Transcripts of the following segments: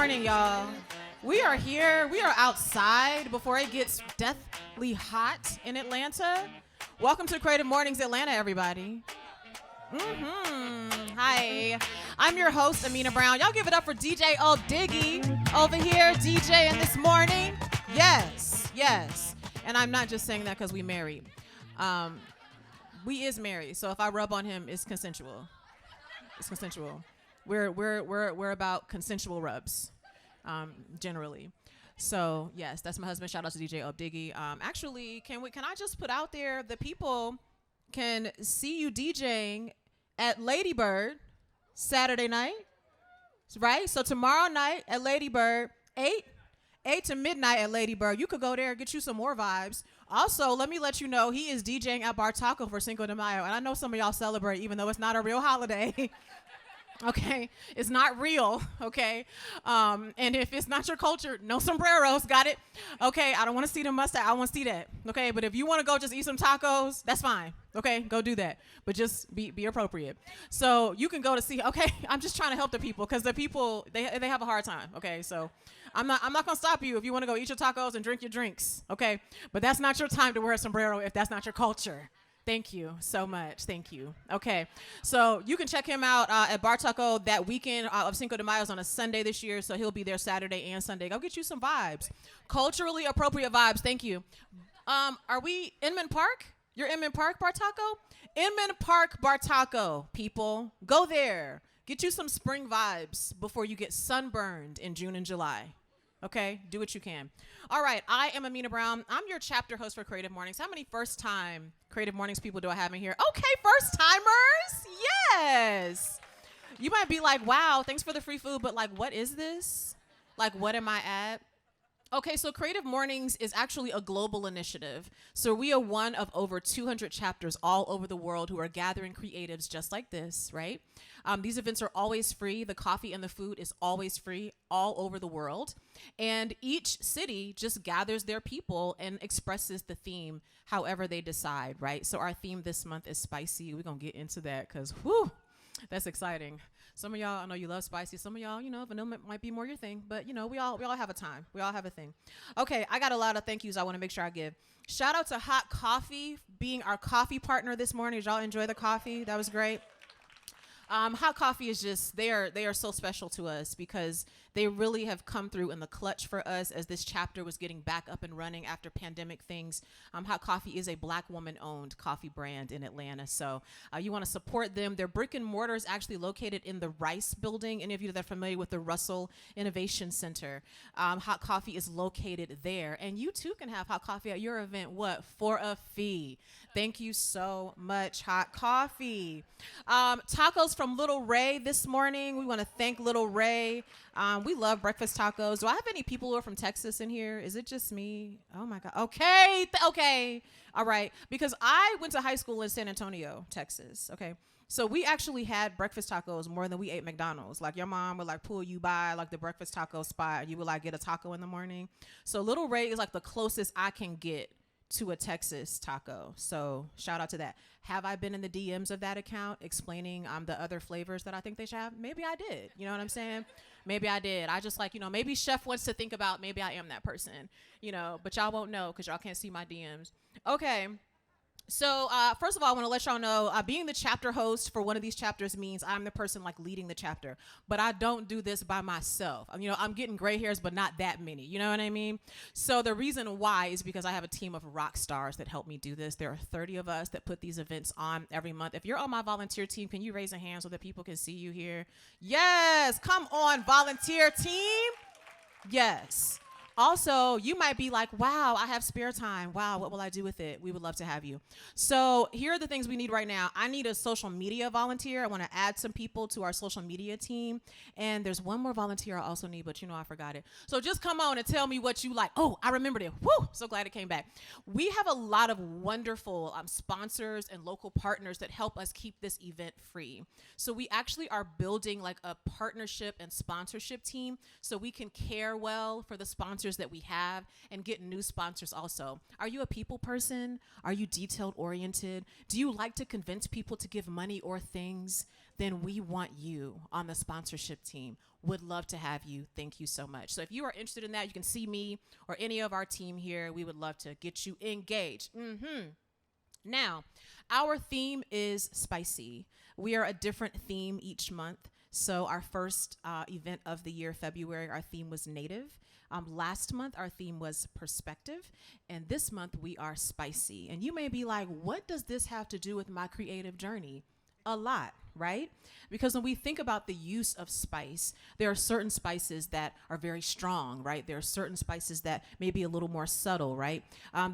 morning, y'all. We are here. We are outside before it gets deathly hot in Atlanta. Welcome to Creative Mornings Atlanta, everybody. Hi. I'm your host, Amina Brown. Y'all give it up for DJ Old Diggy over here, DJing this morning. Yes. And I'm not just saying that because we married. We is married, so if I rub on him, it's consensual. It's consensual. We're about consensual rubs, generally. So yes, that's my husband. Shout out to DJ Up Diggy. Actually, can I just put out there the people can see you DJing at Lady Bird Saturday night, right? So tomorrow night at Lady Bird, 8 to midnight at Lady Bird. You could go there and get you some more vibes. Also, let me let you know he is DJing at Bar Taco for Cinco de Mayo, and I know some of y'all celebrate even though it's not a real holiday. Okay, it's not real, okay? And if it's not your culture, no sombreros, got it? Okay, I don't want to see the mustache, I want to see that, okay? But if you want to go just eat some tacos, that's fine, okay? Go do that, but just be appropriate. So you can go to see, okay? I'm just trying to help the people because the people, they have a hard time, okay? So I'm not gonna stop you if you want to go eat your tacos and drink your drinks, okay? But that's not your time to wear a sombrero if that's not your culture. Thank you so much. Thank you. Okay. So you can check him out at Bar Taco that weekend of Cinco de Mayo on a Sunday this year. So he'll be there Saturday and Sunday. Go get you some vibes. Culturally appropriate vibes. Thank you. Are we Inman Park? You're Inman Park, Bar Taco? Inman Park, Bar Taco, people. Go there. Get you some spring vibes before you get sunburned in June and July. Okay? Do what you can. All right. I am Amina Brown. I'm your chapter host for Creative Mornings. How many first-time Creative Mornings people do I have in here? Okay, first-timers. Yes. You might be like, wow, thanks for the free food, but like, what is this? Like, what am I at? Okay, so Creative Mornings is actually a global initiative. So we are one of over 200 chapters all over the world who are gathering creatives just like this, right? These events are always free. The coffee and the food is always free all over the world. And each city just gathers their people and expresses the theme however they decide, right? So our theme this month is spicy. We're going to get into that because, whew, that's exciting. Some of y'all, I know you love spicy. Some of y'all, vanilla might be more your thing. But, we all have a time. We all have a thing. Okay, I got a lot of thank yous I want to make sure I give. Shout out to Hot Coffee being our coffee partner this morning. Did y'all enjoy the coffee? That was great. Hot Coffee is just, they are so special to us because they really have come through in the clutch for us as this chapter was getting back up and running after pandemic things. Hot Coffee is a Black woman-owned coffee brand in Atlanta, so you want to support them. Their brick and mortar is actually located in the Rice Building. Any of you that are familiar with the Russell Innovation Center, Hot Coffee is located there, and you too can have hot coffee at your event. What? For a fee. Thank you so much, Hot Coffee. Tacos from Little Ray this morning. We want to thank Little Ray. We love breakfast tacos. Do I have any people who are from Texas in here? Is it just me? Oh my God. Okay. Okay. All right. Because I went to high school in San Antonio, Texas. Okay. So we actually had breakfast tacos more than we ate McDonald's. Like your mom would like pull you by like the breakfast taco spot and you would like get a taco in the morning. So Little Ray is like the closest I can get to a Texas taco. So shout out to that. Have I been in the DMs of that account explaining the other flavors that I think they should have? Maybe I did. You know what I'm saying? Maybe I did. I just maybe Chef wants to think about maybe I am that person, but y'all won't know because y'all can't see my DMs. Okay. So first of all, I want to let y'all know being the chapter host for one of these chapters means I'm the person like leading the chapter, but I don't do this by myself. I'm getting gray hairs, but not that many. You know what I mean? So the reason why is because I have a team of rock stars that help me do this. There are 30 of us that put these events on every month. If you're on my volunteer team, can you raise a hand so that people can see you here? Yes, come on, volunteer team. Yes. Also, you might be like, wow, I have spare time. Wow, what will I do with it? We would love to have you. So here are the things we need right now. I need a social media volunteer. I want to add some people to our social media team. And there's one more volunteer I also need, but I forgot it. So just come on and tell me what you like. Oh, I remembered it. Woo, so glad it came back. We have a lot of wonderful sponsors and local partners that help us keep this event free. So we actually are building like a partnership and sponsorship team so we can care well for the sponsors that we have and get new sponsors also. Are you a people person? Are you detailed oriented? Do you like to convince people to give money or things? then we want you on the sponsorship team. Would love to have you. Thank you so much. So if you are interested in that, you can see me or any of our team here. We would love to get you engaged. Now, our theme is spicy. We are a different theme each month. So our first event of the year, February, our theme was native. Last month, our theme was perspective. And this month, we are spicy. And you may be like, what does this have to do with my creative journey? A lot, right? Because when we think about the use of spice, there are certain spices that are very strong, right? There are certain spices that may be a little more subtle, right?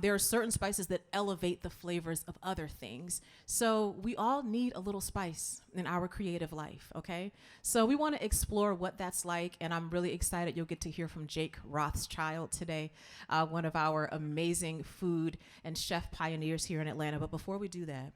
There are certain spices that elevate the flavors of other things. So we all need a little spice in our creative life, okay? So we want to explore what that's like, and I'm really excited you'll get to hear from Jake Rothschild today, one of our amazing food and chef pioneers here in Atlanta. But before we do that,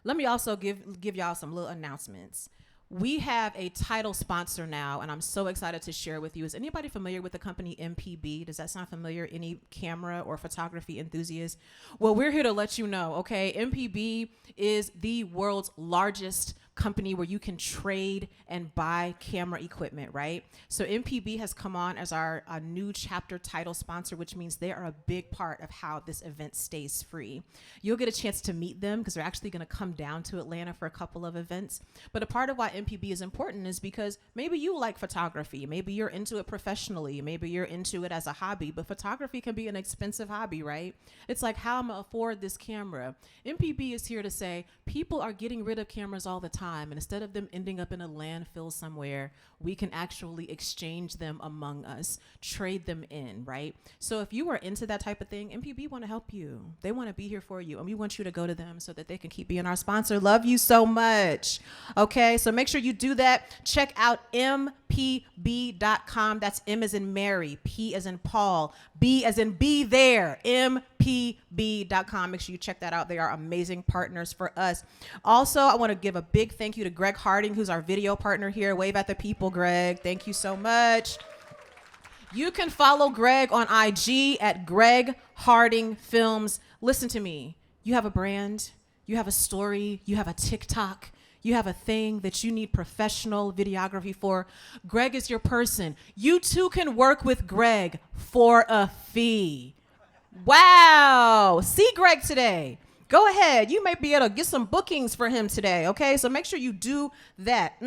let me also give y'all some little announcements. We have a title sponsor now, and I'm so excited to share with you. Is anybody familiar with the company MPB? Does that sound familiar? Any camera or photography enthusiasts? Well, we're here to let you know, okay? MPB is the world's largest company where you can trade and buy camera equipment, right? So MPB has come on as our new chapter title sponsor, which means they are a big part of how this event stays free. You'll get a chance to meet them because they're actually going to come down to Atlanta for a couple of events. But a part of why MPB is important is because maybe you like photography, maybe you're into it professionally, maybe you're into it as a hobby, but photography can be an expensive hobby, right? It's like, how am I gonna afford this camera? MPB is here to say people are getting rid of cameras all the time, and instead of them ending up in a landfill somewhere, we can actually exchange them among us, trade them in, right? So if you are into that type of thing, MPB want to help you. They want to be here for you, and we want you to go to them so that they can keep being our sponsor. Love you so much. Okay, so make sure you do that. Check out mpb.com. That's M as in Mary, P as in Paul, B as in be there, mpb.com. Make sure you check that out. They are amazing partners for us. Also, I want to give a big thank you to Greg Harding, who's our video partner here. Wave at the people, Greg. Thank you so much. You can follow Greg on IG at Greg Harding Films. Listen to me. You have a brand, you have a story, you have a TikTok, you have a thing that you need professional videography for. Greg is your person. You too can work with Greg for a fee. Wow. See Greg today. Go ahead. You may be able to get some bookings for him today, okay? So make sure you do that.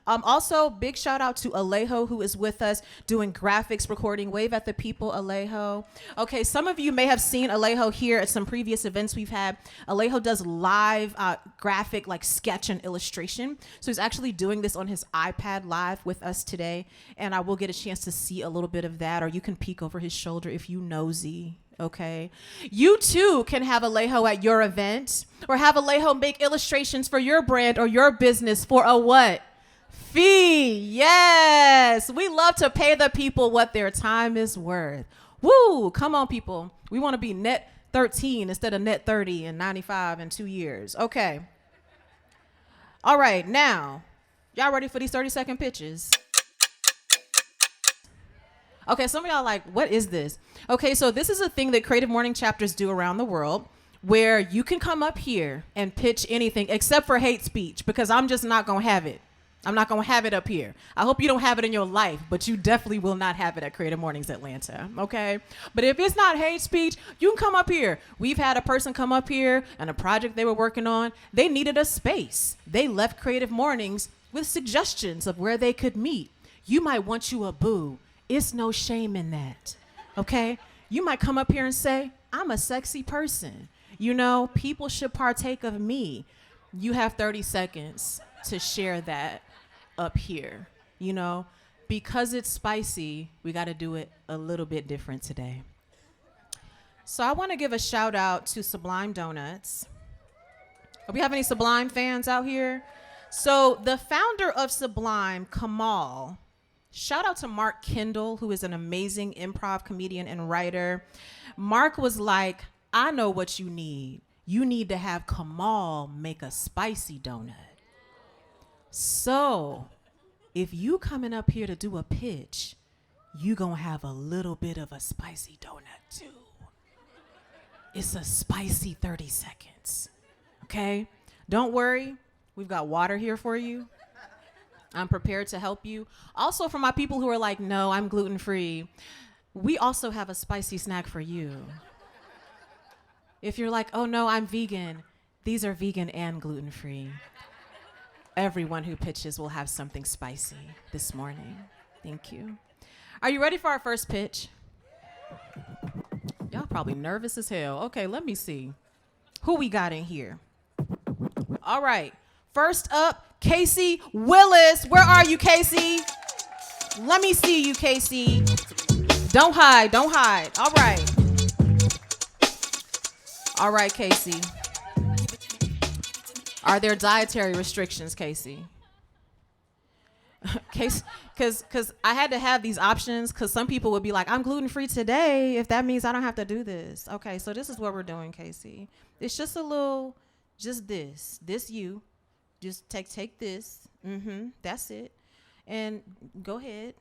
Also, big shout out to Alejo, who is with us doing graphics recording. Wave at the people, Alejo. Okay, some of you may have seen Alejo here at some previous events we've had. Alejo does live graphic, like sketch and illustration. So he's actually doing this on his iPad live with us today. And I will get a chance to see a little bit of that, or you can peek over his shoulder if you nosy. Okay. You too can have Alejo at your event, or have Alejo make illustrations for your brand or your business for a what? Fee. Yes. We love to pay the people what their time is worth. Woo. Come on, people. We want to be net 13 instead of net 30 and 95 in 2 years. Okay. All right. Now, y'all ready for these 30-second pitches? Okay, some of y'all are like, what is this? Okay, so this is a thing that Creative Morning chapters do around the world, where you can come up here and pitch anything except for hate speech, because I'm just not going to have it. I'm not going to have it up here. I hope you don't have it in your life, but you definitely will not have it at Creative Mornings Atlanta, okay? But if it's not hate speech, you can come up here. We've had a person come up here and a project they were working on, they needed a space. They left Creative Mornings with suggestions of where they could meet. You might want you a boo. It's no shame in that, okay? You might come up here and say, I'm a sexy person. You know, people should partake of me. You have 30 seconds to share that up here, you know? Because it's spicy, we got to do it a little bit different today. So I want to give a shout out to Sublime Donuts. Do we have any Sublime fans out here? So the founder of Sublime, Kamal, shout out to Mark Kendall, who is an amazing improv comedian and writer. Mark was like, I know what you need. You need to have Kamal make a spicy donut. So if you coming up here to do a pitch, you gonna have a little bit of a spicy donut too. It's a spicy 30 seconds, okay? Don't worry. We've got water here for you. I'm prepared to help you. Also, for my people who are like, no, I'm gluten-free, we also have a spicy snack for you. If you're like, oh no, I'm vegan, these are vegan and gluten-free. Everyone who pitches will have something spicy this morning. Thank you. Are you ready for our first pitch? Y'all probably nervous as hell. Okay, let me see. Who we got in here? All right. First up, Casey Willis. Where are you, Casey? Let me see you, Casey. Don't hide. Don't hide. All right. All right, Casey. Are there dietary restrictions, Casey? Because I had to have these options because some people would be like, I'm gluten-free today if that means I don't have to do this. Okay, so this is what we're doing, Casey. It's just a little, just this you. Just take this. That's it. And go ahead.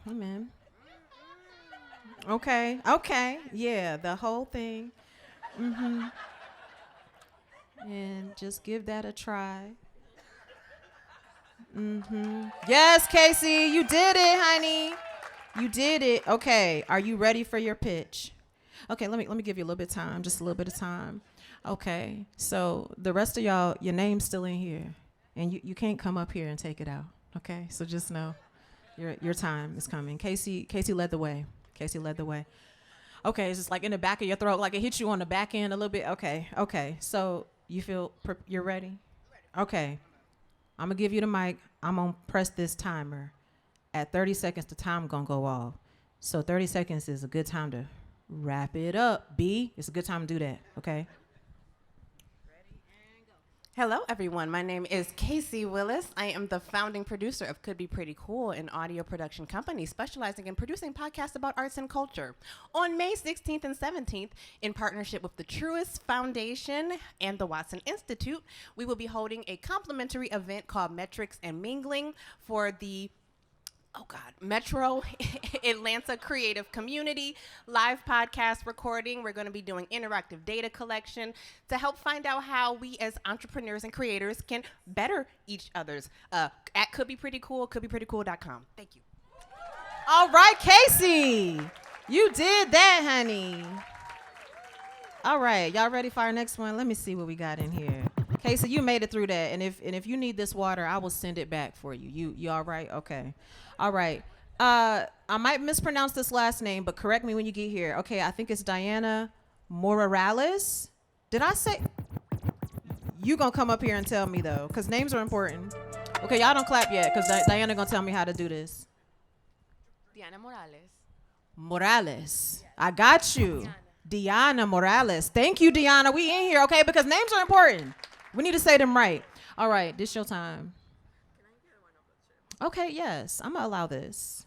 Amen. Okay. Yeah, the whole thing. And just give that a try. Yes, Casey, you did it, honey. You did it. Okay, are you ready for your pitch? Okay, let me give you a little bit of time, just a little bit of time. Okay, so the rest of y'all, your name's still in here, and you can't come up here and take it out. Okay, so just know your time is coming. Casey led the way. Casey led the way. Okay, it's just like in the back of your throat, like it hit you on the back end a little bit. Okay. So you feel you're ready? Okay. I'm going to give you the mic. I'm going to press this timer. At 30 seconds, the time going to go off. So 30 seconds is a good time to wrap it up. B, it's a good time to do that, okay? Hello, everyone. My name is Casey Willis. I am the founding producer of Could Be Pretty Cool, an audio production company specializing in producing podcasts about arts and culture. On May 16th and 17th, in partnership with the Truist Foundation and the Watson Institute, we will be holding a complimentary event called Metrics and Mingling for the Metro Atlanta creative community, live podcast recording. We're going to be doing interactive data collection to help find out how we as entrepreneurs and creators can better each other's at Could Be Pretty Cool, couldbeprettycool.com. Thank you. All right, Casey. You did that, honey. All right, y'all ready for our next one? Let me see what we got in here. Casey, you made it through that, and if you need this water, I will send it back for you. You all right? Okay. All right. I might mispronounce this last name, but correct me when you get here. Okay, I think it's Diana Morales. Did I say? You gonna come up here and tell me though, because names are important. Okay, y'all don't clap yet, because Diana gonna tell me how to do this. Diana Morales. Morales. I got you. Diana Morales. Thank you, Diana. We in here, okay? Because names are important. We need to say them right. All right, this your time. Okay, yes, I'm gonna allow this.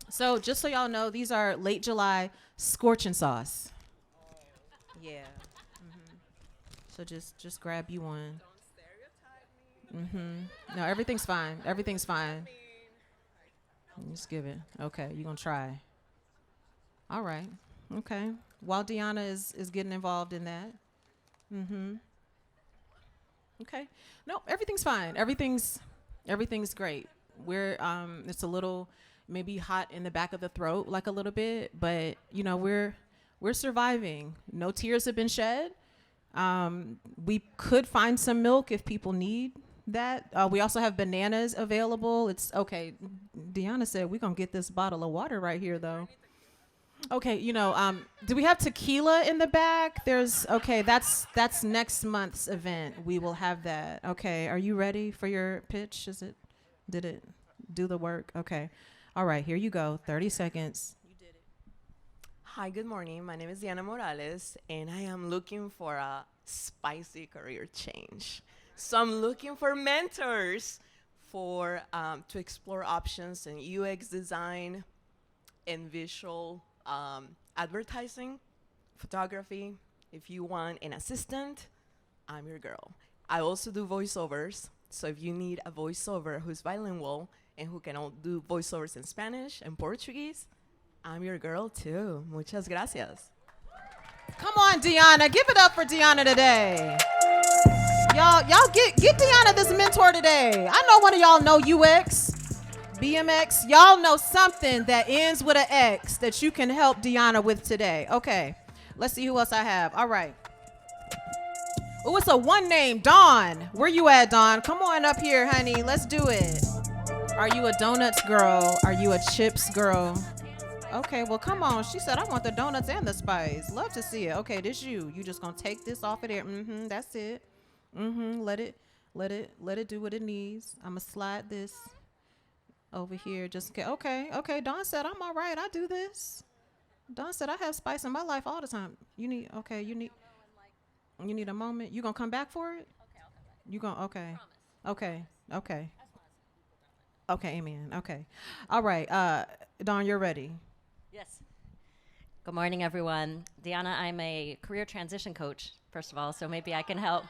So just so y'all know, these are late July scorching sauce. Yeah. So just grab you one. Don't stereotype me. No, everything's fine. Everything's fine. Just give it. Okay, you're gonna try. All right. Okay. While Deanna is getting involved in that. Okay. No, everything's fine. Everything's great. We're it's a little maybe hot in the back of the throat, like a little bit, but you know, we're surviving. No tears have been shed. We could find some milk if people need that. We also have bananas available. It's okay. Deanna said we're gonna get this bottle of water right here though. Okay, you know, do we have tequila in the back? That's next month's event. We will have that. Okay, are you ready for your pitch? Did it do the work? Okay. All right, here you go. 30 seconds. You did it. Hi, good morning. My name is Diana Morales, and I am looking for a spicy career change. So I'm looking for mentors to explore options in UX design and visual advertising, photography. If you want an assistant, I'm your girl. I also do voiceovers, so if you need a voiceover who's bilingual and who can do voiceovers in Spanish and Portuguese, I'm your girl too. Muchas gracias. Come on, Deanna. Give it up for Deanna today. Y'all get Deanna this mentor today. I know one of y'all know UX, BMX. Y'all know something that ends with an X that you can help Deanna with today. Okay, let's see who else I have. All right. Oh, it's a one name, Dawn. Where you at, Dawn? Come on up here, honey. Let's do it. Are you a donuts girl? Are you a chips girl? Okay, well, come on. She said, I want the donuts and the spice. Love to see it. Okay, this you. You just gonna take this off of there. That's it. Let it do what it needs. I'm gonna slide this over here. Just okay. Dawn said, I'm all right. I do this. Dawn said, I have spice in my life all the time. You need a moment. You gonna come back for it? Okay, I'll come back. You gonna, okay. Promise. Okay. Okay, amen. Okay. All right. Dawn, you're ready. Yes. Good morning, everyone. Deanna, I'm a career transition coach, first of all, so maybe I can help.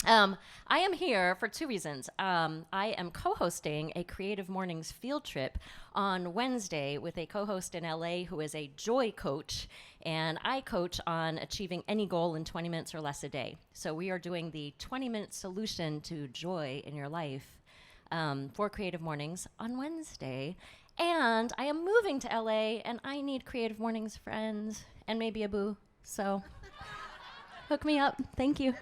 I am here for two reasons. I am co-hosting a Creative Mornings field trip on Wednesday with a co-host in LA who is a joy coach, and I coach on achieving any goal in 20 minutes or less a day. So we are doing the 20-minute solution to joy in your life for Creative Mornings on Wednesday. And I am moving to LA, and I need Creative Mornings friends and maybe a boo. So hook me up. Thank you.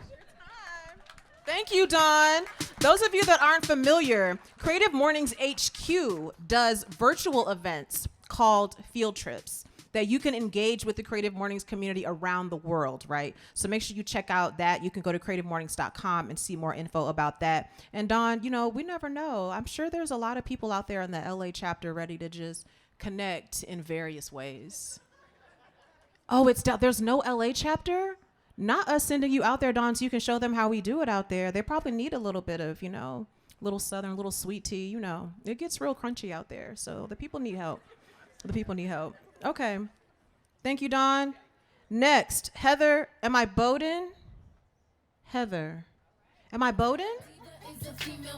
Thank you, Dawn. Those of you that aren't familiar, Creative Mornings HQ does virtual events called field trips that you can engage with the Creative Mornings community around the world, right? So make sure you check out that. You can go to creativemornings.com and see more info about that. And Dawn, we never know. I'm sure there's a lot of people out there in the LA chapter ready to just connect in various ways. Oh, there's no LA chapter? Not us sending you out there, Dawn, so you can show them how we do it out there. They probably need a little bit of, little southern, little sweet tea, It gets real crunchy out there, so the people need help. Okay. Thank you, Dawn. Next, Heather, am I Bowden? Heather, am I Bowden?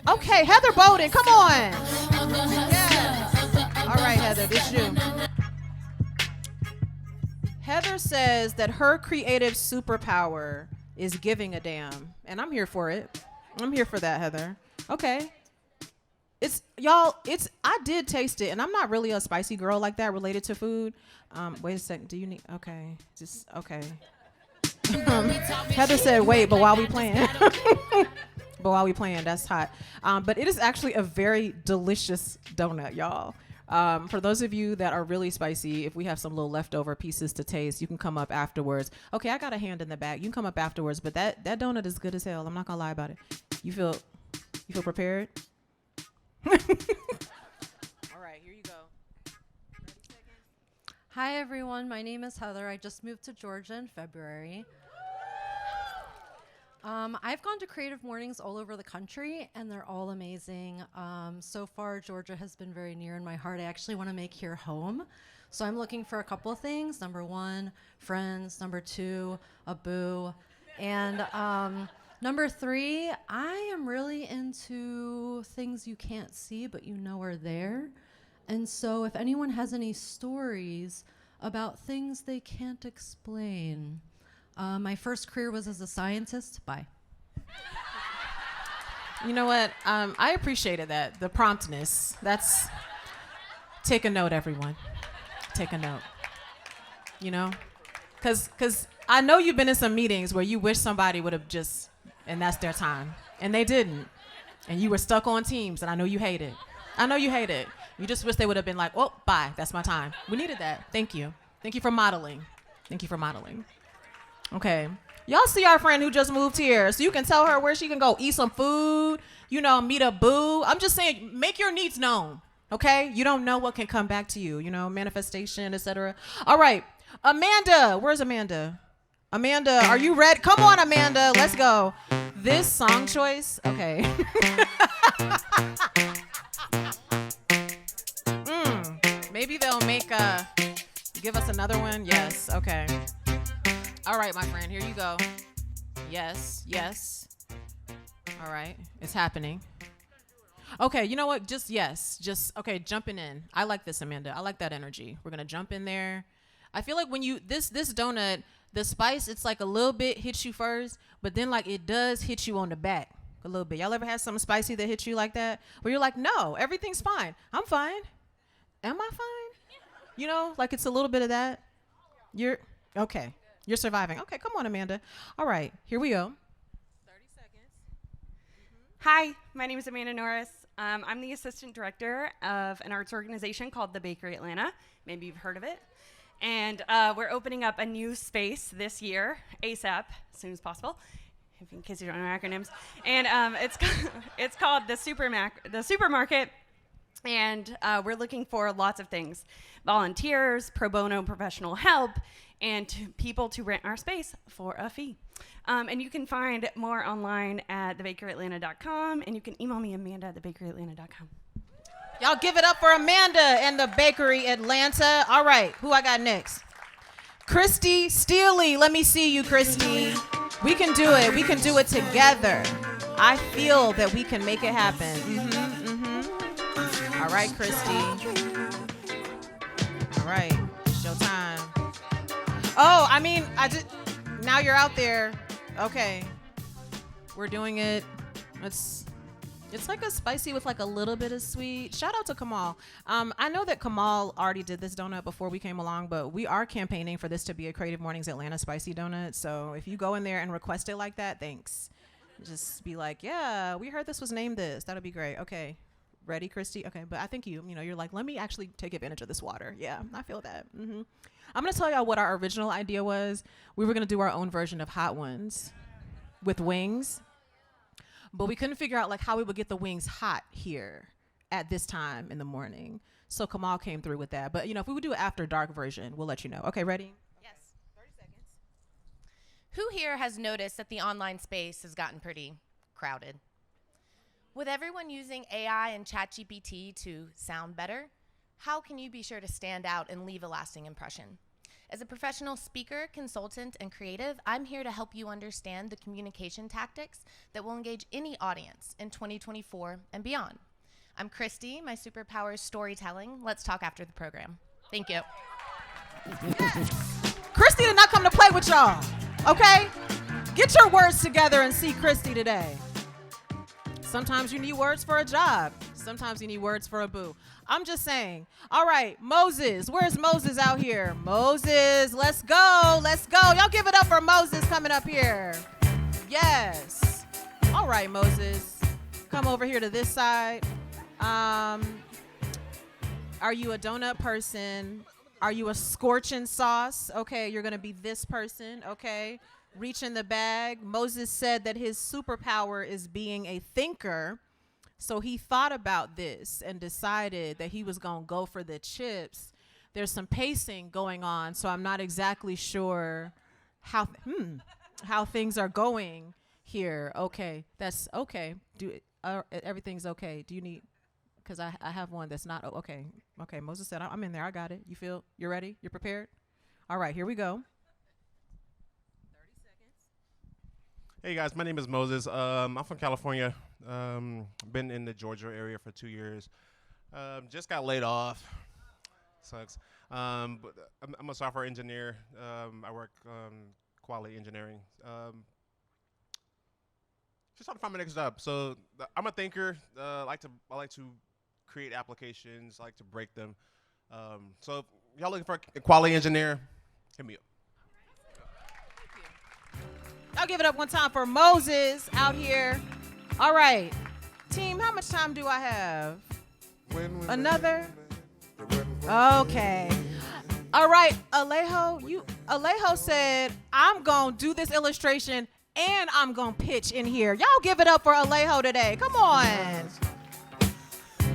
Okay, Heather Bowden, come on. Yes. All right, Heather, this you. Heather says that her creative superpower is giving a damn, and I'm here for it. I'm here for that, Heather. Okay. I did taste it, and I'm not really a spicy girl like that related to food. Wait a second. Do you need, okay. Heather said, wait, but while we playing. That's hot. But it is actually a very delicious donut, y'all. For those of you that are really spicy, if we have some little leftover pieces to taste, you can come up afterwards. Okay, I got a hand in the back. You can come up afterwards, but that donut is good as hell. I'm not gonna lie about it. You feel prepared? All right, here you go. 30 seconds. Hi, everyone. My name is Heather. I just moved to Georgia in February. I've gone to Creative Mornings all over the country, and they're all amazing. So far, Georgia has been very near in my heart. I actually want to make here home. So I'm looking for a couple of things. Number one, friends. Number two, a boo. And number three, I am really into things you can't see, but you know are there. And so if anyone has any stories about things they can't explain. My first career was as a scientist. Bye. You know what? I appreciated that. The promptness. Take a note, everyone. Take a note. Because I know you've been in some meetings where you wish somebody would have and that's their time. And they didn't. And you were stuck on Teams, and I know you hate it. You just wish they would have been like, oh, bye. That's my time. We needed that. Thank you. Thank you for modeling. Okay. Y'all see our friend who just moved here, so you can tell her where she can go eat some food, meet a boo. I'm just saying, make your needs known, okay? You don't know what can come back to you, manifestation, etc. All right. Amanda, where's Amanda? Amanda, are you ready? Come on, Amanda, let's go. This song choice, okay. Maybe they'll give us another one. Yes, okay. All right, my friend, here you go. Yes. All right, it's happening. Okay, you know what? Okay, jumping in. I like this, Amanda. I like that energy. We're gonna jump in there. I feel like when this donut The spice, it's like a little bit hits you first, but then like it does hit you on the back a little bit. Y'all ever had something spicy that hits you like that? Where you're like, no, everything's fine. I'm fine. Am I fine? You know, like it's a little bit of that. You're okay. You're surviving. Okay, come on, Amanda. All right, here we go. 30 seconds. Hi, my name is Amanda Norris. I'm the assistant director of an arts organization called the Bakery Atlanta. Maybe you've heard of it. And we're opening up a new space this year, ASAP, as soon as possible, in case you don't know acronyms. And it's called the Supermarket. And we're looking for lots of things: volunteers, pro bono professional help, and people to rent our space for a fee. And you can find more online at thebakeryatlanta.com, and you can email me, Amanda@thebakeryatlanta.com. Y'all give it up for Amanda and the Bakery Atlanta. All right, who I got next? Christy Steely. Let me see you, Christy. We can do it. We can do it together. I feel that we can make it happen. All right, Christy. All right, it's your time. Oh, I mean, now you're out there. Okay, we're doing it. It's like a spicy with like a little bit of sweet. Shout out to Kamal. I know that Kamal already did this donut before we came along, but we are campaigning for this to be a Creative Mornings Atlanta spicy donut. So if you go in there and request it like that, thanks. Just be like, yeah, we heard this was named this. That'll be great. Okay. Ready, Christy? Okay, but I think you're like, let me actually take advantage of this water. Yeah, I feel that. I'm going to tell y'all what our original idea was. We were going to do our own version of Hot Ones with wings. But we couldn't figure out like how we would get the wings hot here at this time in the morning. So Kamal came through with that. But if we would do an after dark version, we'll let you know. Okay, ready? Yes. 30 seconds. Who here has noticed that the online space has gotten pretty crowded? With everyone using AI and ChatGPT to sound better, how can you be sure to stand out and leave a lasting impression? As a professional speaker, consultant, and creative, I'm here to help you understand the communication tactics that will engage any audience in 2024 and beyond. I'm Christy. My superpower is storytelling. Let's talk after the program. Thank you. Yes. Christy did not come to play with y'all, okay? Get your words together and see Christy today. Sometimes you need words for a job. Sometimes you need words for a boo. I'm just saying. All right, Moses. Where's Moses out here? Moses, let's go. Let's go. Y'all give it up for Moses coming up here. Yes. All right, Moses. Come over here to this side. Are you a donut person? Are you a scorching sauce? Okay, you're going to be this person, okay? Reach in the bag. Moses said that his superpower is being a thinker. So he thought about this and decided that he was going to go for the chips. There's some pacing going on, so I'm not exactly sure how things are going here. Okay, that's okay. Everything's okay. Do you need, because I have one that's not, okay. Okay, Moses said, I'm in there. I got it. You're ready? You're prepared? All right, here we go. Hey guys, my name is Moses. I'm from California. Been in the Georgia area for 2 years. Just got laid off. Sucks. But I'm a software engineer. I work quality engineering. Just trying to find my next job. So I'm a thinker. I like to create applications. I like to break them. So if y'all looking for a quality engineer, hit me up. I'll give it up one time for Moses out here. All right. Team, how much time do I have? Another? Okay. All right, Alejo said, I'm going to do this illustration and I'm going to pitch in here. Y'all give it up for Alejo today. Come on.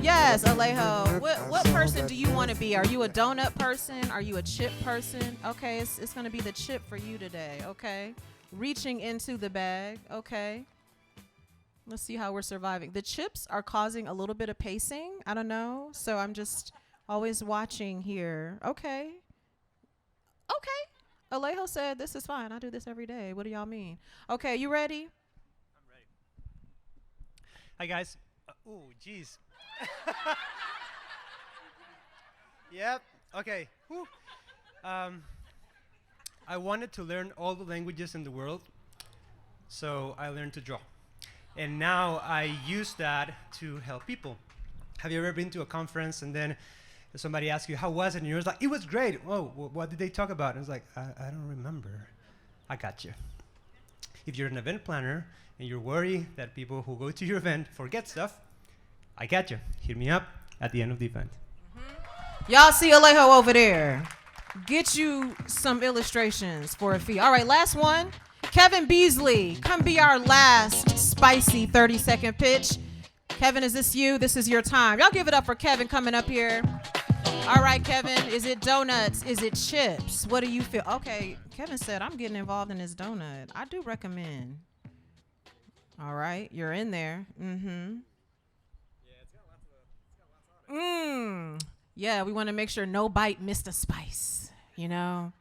Yes, Alejo. What person do you want to be? Are you a donut person? Are you a chip person? Okay, it's going to be the chip for you today, okay? Reaching into the bag, okay. Let's see how we're surviving. The chips are causing a little bit of pacing. I don't know. So I'm just always watching here. Okay. Okay. Alejo said, this is fine. I do this every day. What do y'all mean? Okay, you ready? I'm ready. Hi, guys. Ooh, geez. Yep. Okay. Whew. I wanted to learn all the languages in the world, so I learned to draw. And now I use that to help people. Have you ever been to a conference and then somebody asks you, how was it? And you're like, it was great. Oh, what did they talk about? And it's like, I don't remember. I got you. If you're an event planner and you're worried that people who go to your event forget stuff, I got you. Hit me up at the end of the event. Y'all see Alejo over there. Get you some illustrations for a fee. All right, last one. Kevin Beasley, come be our last spicy 30-second pitch. Kevin, is this you? This is your time. Y'all give it up for Kevin coming up here. All right, Kevin, is it donuts? Is it chips? What do you feel? Okay, Kevin said, I'm getting involved in this donut. I do recommend. All right, you're in there. Mm-hmm. Yeah, it's got lots of. Yeah, we want to make sure no bite missed a spice, you know?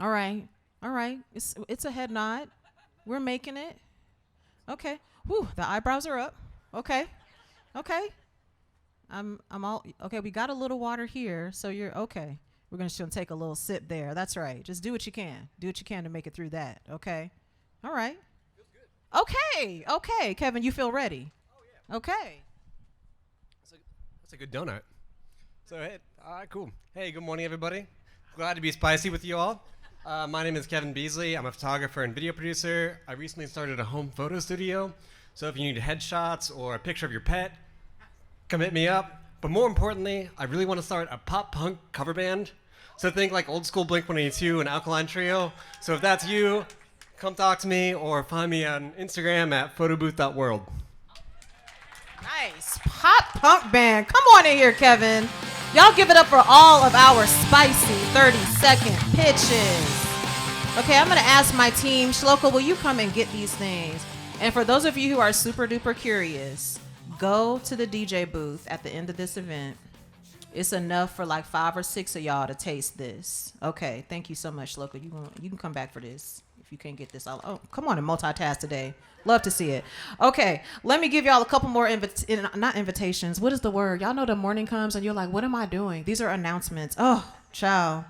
All right. It's a head nod. We're making it. Okay. Whew, the eyebrows are up. Okay. I'm all okay. We got a little water here, so you're okay. We're gonna take a little sip there. That's right. Just do what you can. Do what you can to make it through that. Okay. All right. Feels good. Okay. Kevin, you feel ready? Oh yeah. Okay. That's a good donut. So hey, all right, cool. Hey, good morning, everybody. Glad to be spicy with you all. My name is Kevin Beasley. I'm a photographer and video producer. I recently started a home photo studio. So if you need headshots or a picture of your pet, come hit me up. But more importantly, I really want to start a pop punk cover band. So think like old school Blink-182 and Alkaline Trio. So if that's you, come talk to me or find me on Instagram at photobooth.world. Nice. Pop punk band. Come on in here, Kevin. Y'all give it up for all of our spicy 30-second pitches. Okay, I'm going to ask my team. Shloka, will you come and get these things? And for those of you who are super duper curious, go to the DJ booth at the end of this event. It's enough for like 5 or 6 of y'all to taste this. Okay, thank you so much, Shloka. You can come back for this. If you can't get this, come on and multitask today. Love to see it. Okay, let me give y'all a couple more not invitations. What is the word? Y'all know the morning comes and you're like, what am I doing? These are announcements. Oh, child.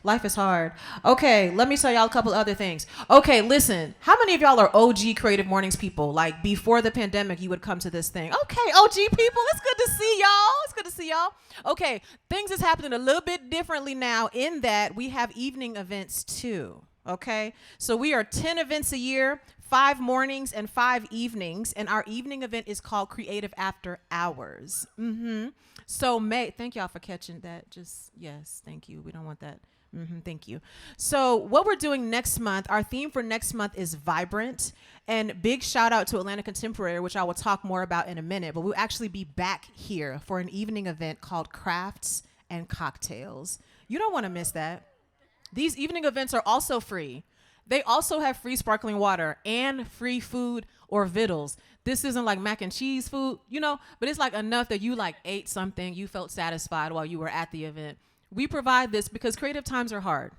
Life is hard. Okay, let me tell y'all a couple other things. Okay, listen. How many of y'all are OG Creative Mornings people? Like before the pandemic, you would come to this thing. Okay, OG people, it's good to see y'all. Okay, things is happening a little bit differently now in that we have evening events too. Okay, so we are 10 events a year, 5 mornings and 5 evenings, and our evening event is called Creative After Hours. So thank y'all for catching that. Yes, thank you. We don't want that. Thank you. So what we're doing next month, our theme for next month is vibrant, and big shout out to Atlanta Contemporary, which I will talk more about in a minute, but we'll actually be back here for an evening event called Crafts and Cocktails. You don't want to miss that. These evening events are also free. They also have free sparkling water and free food or vittles. This isn't like mac and cheese food, but it's like enough that you like ate something, you felt satisfied while you were at the event. We provide this because creative times are hard.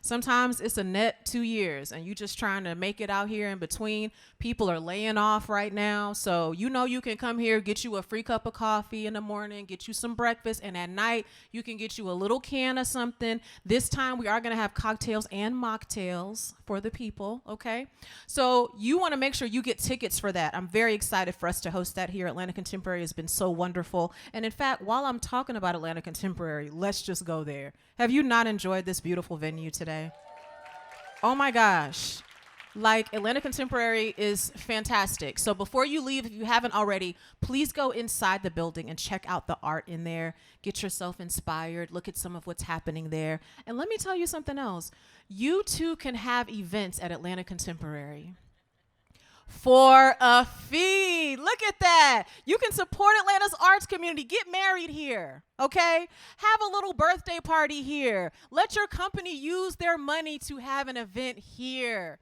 Sometimes it's a net 2 years and you just trying to make it out here in between. People are laying off right now. So, you can come here, get you a free cup of coffee in the morning, get you some breakfast. And at night, you can get you a little can of something. This time we are going to have cocktails and mocktails for the people. Okay. So you want to make sure you get tickets for that. I'm very excited for us to host that here. Atlanta Contemporary has been so wonderful. And in fact, while I'm talking about Atlanta Contemporary, let's just go there. Have you not enjoyed this beautiful venue today? Oh my gosh. Like, Atlanta Contemporary is fantastic. So before you leave, if you haven't already, please go inside the building and check out the art in there. Get yourself inspired. Look at some of what's happening there. And let me tell you something else. You too can have events at Atlanta Contemporary for a fee. Look at that. You can support Atlanta's arts community. Get married here, okay? Have a little birthday party here. Let your company use their money to have an event here.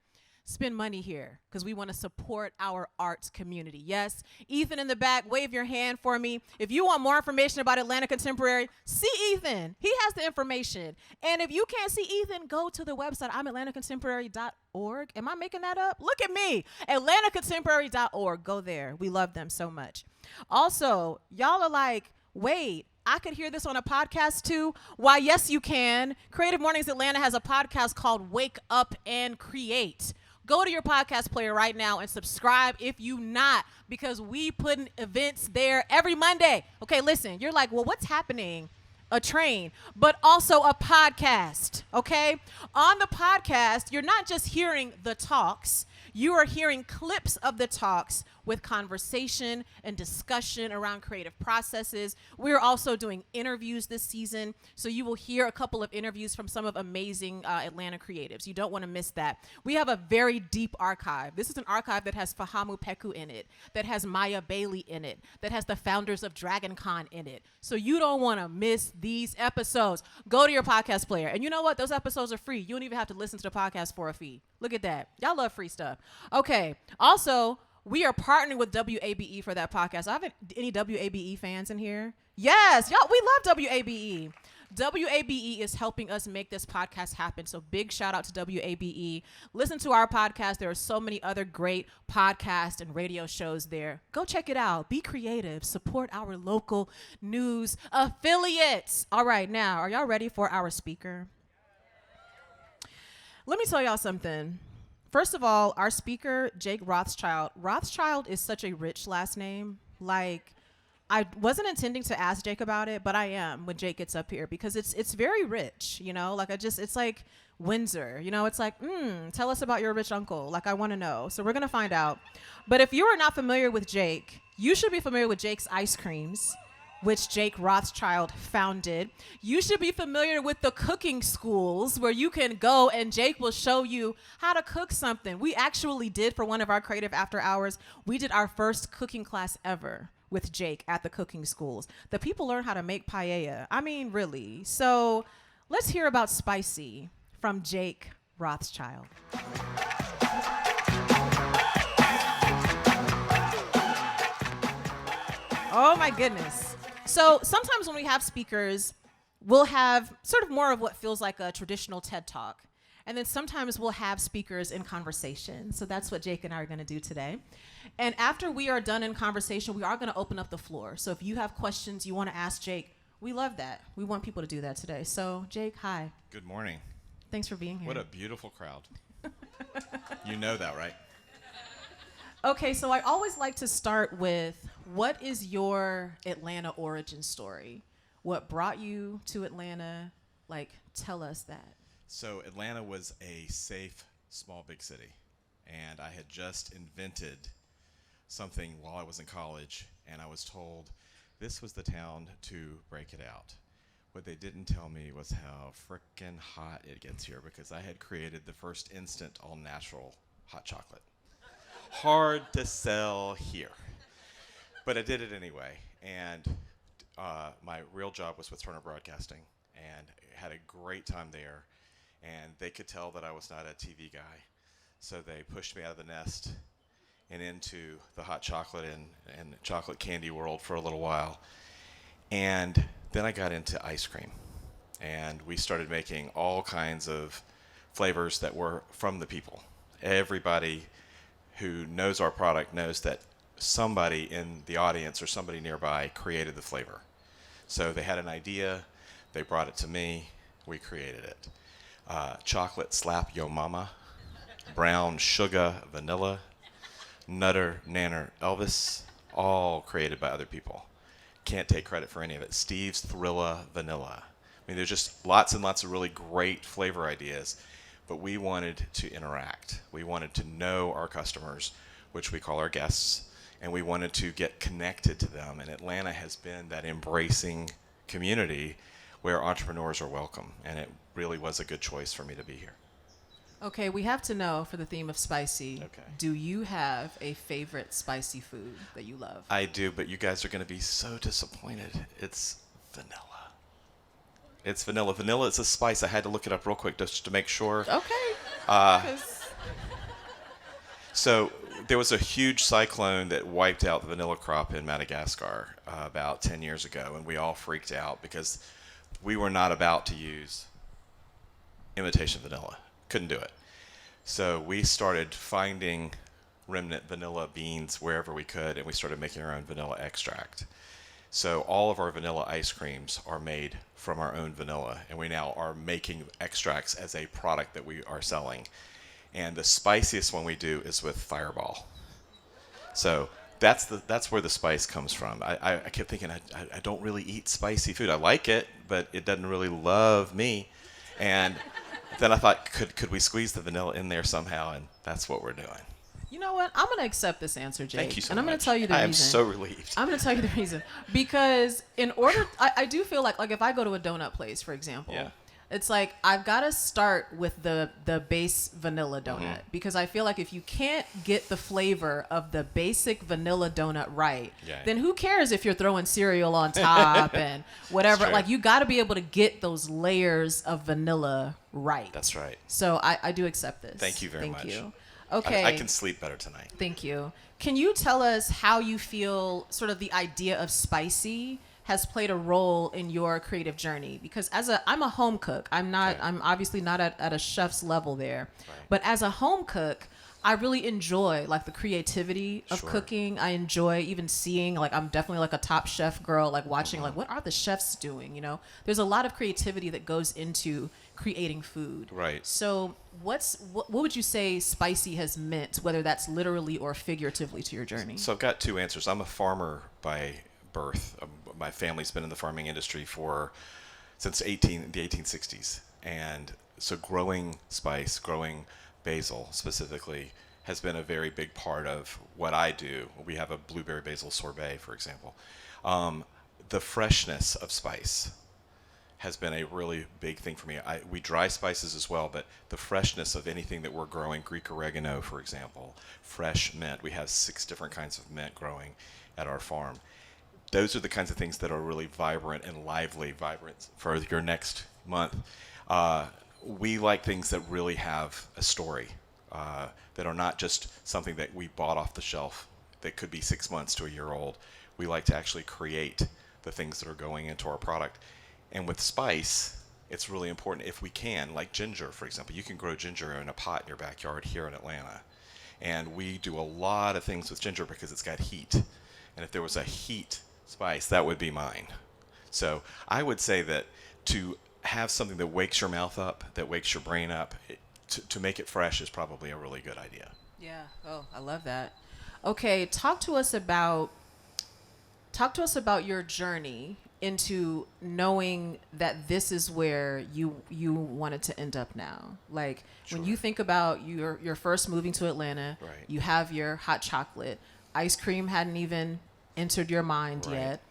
Spend money here because we want to support our arts community. Yes, Ethan in the back, wave your hand for me. If you want more information about Atlanta Contemporary, see Ethan. He has the information. And if you can't see Ethan, go to the website. I'm atlantacontemporary.org. Am I making that up? Look at me. atlantacontemporary.org. Go there. We love them so much. Also, y'all are like, wait, I could hear this on a podcast too. Why, yes, you can. Creative Mornings Atlanta has a podcast called Wake Up and Create. Go to your podcast player right now and subscribe if you not, because we put in events there every Monday. Okay, listen, you're like, well, what's happening? A train, but also a podcast, okay? On the podcast, you're not just hearing the talks, you are hearing clips of the talks with conversation and discussion around creative processes. We're also doing interviews this season, so you will hear a couple of interviews from some of amazing Atlanta creatives. You don't want to miss that. We have a very deep archive. This is an archive that has Fahamu Peku in it, that has Maya Bailey in it, that has the founders of DragonCon in it. So you don't want to miss these episodes. Go to your podcast player. And you know what? Those episodes are free. You don't even have to listen to the podcast for a fee. Look at that. Y'all love free stuff. Okay. Also, we are partnering with WABE for that podcast. I have any WABE fans in here? Yes, y'all, we love WABE. WABE is helping us make this podcast happen. So big shout out to WABE. Listen to our podcast. There are so many other great podcasts and radio shows there. Go check it out. Be creative. Support our local news affiliates. All right, now, are y'all ready for our speaker? Let me tell y'all something. First of all, our speaker, Jake Rothschild. Rothschild is such a rich last name. Like, I wasn't intending to ask Jake about it, but I am when Jake gets up here, because it's very rich, you know? Like, it's like Windsor, you know? It's like, tell us about your rich uncle. Like, I want to know. So we're going to find out. But if you are not familiar with Jake, you should be familiar with Jake's Ice Creams, which Jake Rothschild founded. You should be familiar with the cooking schools where you can go and Jake will show you how to cook something. We actually did, for one of our creative after hours, we did our first cooking class ever with Jake at the cooking schools. The people learn how to make paella. I mean, really. So let's hear about spicy from Jake Rothschild. Oh my goodness. So sometimes when we have speakers, we'll have sort of more of what feels like a traditional TED Talk. And then sometimes we'll have speakers in conversation. So that's what Jake and I are going to do today. And after we are done in conversation, we are going to open up the floor. So if you have questions you want to ask Jake, we love that. We want people to do that today. So Jake, hi. Good morning. Thanks for being here. What a beautiful crowd. You know that, right? Okay, so I always like to start with, what is your Atlanta origin story? What brought you to Atlanta? Like, tell us that. So Atlanta was a safe, small, big city. And I had just invented something while I was in college, and I was told this was the town to break it out. What they didn't tell me was how frickin' hot it gets here, because I had created the first instant all-natural hot chocolate. Hard to sell here. But I did it anyway. And my real job was with Turner Broadcasting, and had a great time there. And they could tell that I was not a TV guy. So they pushed me out of the nest and into the hot chocolate and chocolate candy world for a little while. And then I got into ice cream. And we started making all kinds of flavors that were from the people. Everybody who knows our product knows that somebody in the audience or somebody nearby created the flavor. So they had an idea, they brought it to me, we created it. Chocolate slap yo mama, brown sugar vanilla, nutter nanner Elvis, all created by other people. Can't take credit for any of it. Steve's Thrilla vanilla. I mean, there's just lots and lots of really great flavor ideas. But we wanted to interact. We wanted to know our customers, which we call our guests, and we wanted to get connected to them. And Atlanta has been that embracing community where entrepreneurs are welcome, and it really was a good choice for me to be here. Okay, we have to know, for the theme of spicy, do you have a favorite spicy food that you love? I do, but you guys are going to be so disappointed. It's vanilla. It's vanilla. Vanilla is a spice. I had to look it up real quick just to make sure. Okay. So there was a huge cyclone that wiped out the vanilla crop in Madagascar about 10 years ago, and we all freaked out because we were not about to use imitation vanilla. Couldn't do it. So we started finding remnant vanilla beans wherever we could, and we started making our own vanilla extract. So all of our vanilla ice creams are made from our own vanilla, and we now are making extracts as a product that we are selling. And the spiciest one we do is with Fireball. So that's where the spice comes from. I kept thinking I don't really eat spicy food. I like it, but it doesn't really love me. And then I thought, could we squeeze the vanilla in there somehow? And that's what we're doing. You know what? I'm going to accept this answer, Jake. Thank you so and I'm going much. to tell you the reason. I am so relieved. I'm going to tell you the reason. Because in order, I do feel like if I go to a donut place, for example, Yeah. it's like I've got to start with the base vanilla donut. Because I feel like if you can't get the flavor of the basic vanilla donut right, Yeah. then who cares if you're throwing cereal on top and whatever. true. Like, you got to be able to get those layers of vanilla right. That's right. So I do accept this. Thank you very much. Thank you. Okay. I can sleep better tonight. Thank you. Can you tell us how you feel sort of the idea of spicy has played a role in your creative journey? Because I'm a home cook. I'm obviously not at a chef's level there. Right. But as a home cook, I really enjoy like the creativity of Sure. cooking. I enjoy even seeing, like, I'm definitely like a Top Chef girl, like watching like what are the chefs doing, you know? There's a lot of creativity that goes into creating food. Right. So what would you say spicy has meant, whether that's literally or figuratively, to your journey? So I've got two answers. I'm a farmer by birth. My family's been in the farming industry since the 1860s. And so growing spice, growing basil specifically, has been a very big part of what I do. We have a blueberry basil sorbet, for example. The freshness of spice has been a really big thing for me. We dry spices as well, but the freshness of anything that we're growing, Greek oregano, for example, fresh mint. We have 6 different kinds of mint growing at our farm. Those are the kinds of things that are really vibrant and lively, vibrant for your next month. We like things that really have a story, that are not just something that we bought off the shelf that could be 6 months to a year old. We like to actually create the things that are going into our product. And with spice, it's really important if we can, like ginger, for example. You can grow ginger in a pot in your backyard here in Atlanta. And we do a lot of things with ginger because it's got heat. And if there was a heat spice, that would be mine. So I would say that to have something that wakes your mouth up, that wakes your brain up, to make it fresh is probably a really good idea. Yeah. Oh, I love that. Okay, talk to us about your journey into knowing that this is where you wanted to end up now. Like, Sure. when you think about your first moving to Atlanta, Right. you have your hot chocolate. Ice cream hadn't even entered your mind Right. yet.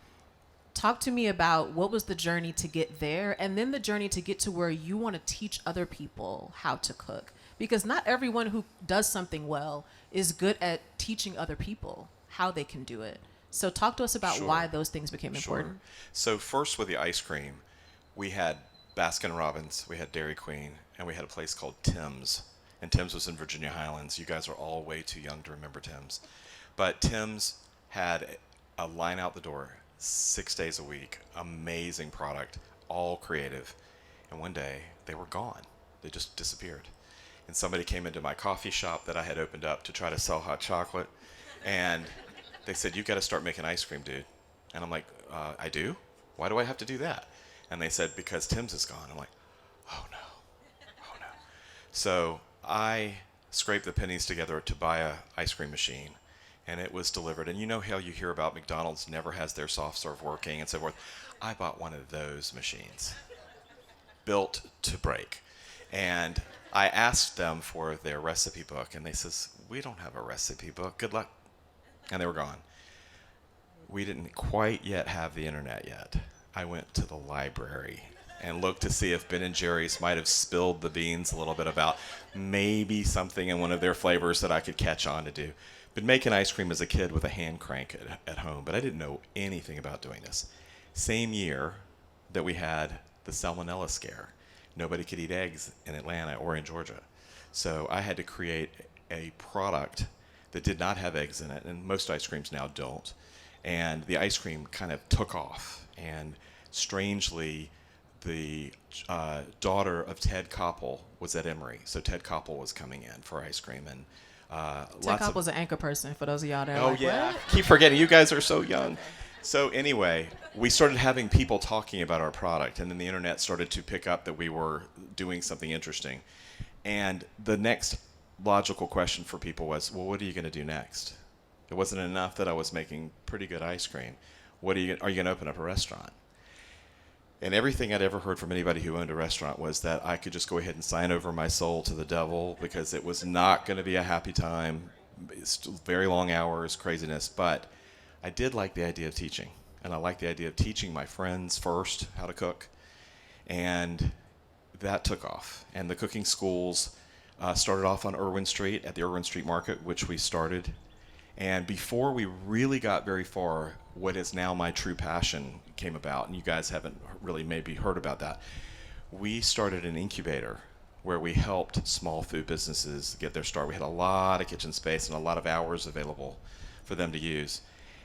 Talk to me about what was the journey to get there, and then the journey to get to where you want to teach other people how to cook. Because not everyone who does something well is good at teaching other people how they can do it. So talk to us about Sure. why those things became Sure. important. So first with the ice cream, we had Baskin-Robbins, we had Dairy Queen, and we had a place called Tim's. And Tim's was in Virginia Highlands. You guys are all way too young to remember Tim's. But Tim's had a line out the door 6 days a week, amazing product, all creative. And one day they were gone. They just disappeared. And somebody came into my coffee shop that I had opened up to try to sell hot chocolate. And they said, "You got to start making ice cream, dude." And I'm like, I do? Why do I have to do that? And they said, "Because Tim's is gone." I'm like, oh no. So I scraped the pennies together to buy a ice cream machine, and it was delivered. And you know how you hear about McDonald's never has their soft serve working and so forth. I bought one of those machines, built to break. And I asked them for their recipe book, and they says, "We don't have a recipe book. Good luck." And they were gone. We didn't quite yet have the internet yet. I went to the library and looked to see if Ben & Jerry's might have spilled the beans a little bit about maybe something in one of their flavors that I could catch on to do. Been making ice cream as a kid with a hand crank at home, but I didn't know anything about doing this. Same year that we had the salmonella scare. Nobody could eat eggs in Atlanta or in Georgia. So I had to create a product that did not have eggs in it, and most ice creams now don't. And the ice cream kind of took off. And strangely, the daughter of Ted Koppel was at Emory. So Ted Koppel was coming in for ice cream. And Ted Koppel was an anchor person, for those of y'all that are Oh, like, yeah. what? Keep forgetting. You guys are so young. So anyway, we started having people talking about our product, and then the internet started to pick up that we were doing something interesting. And the next logical question for people was, well, what are you going to do next? It wasn't enough that I was making pretty good ice cream. Are you going to open up a restaurant? And everything I'd ever heard from anybody who owned a restaurant was that I could just go ahead and sign over my soul to the devil because it was not going to be a happy time. It's very long hours, craziness. But I did like the idea of teaching. And I liked the idea of teaching my friends first how to cook. And that took off. And the cooking schools started off on Irwin Street at the Irwin Street Market, which we started. And before we really got very far, what is now my true passion came about, and you guys haven't really maybe heard about that. We started an incubator where we helped small food businesses get their start. We had a lot of kitchen space and a lot of hours available for them to use.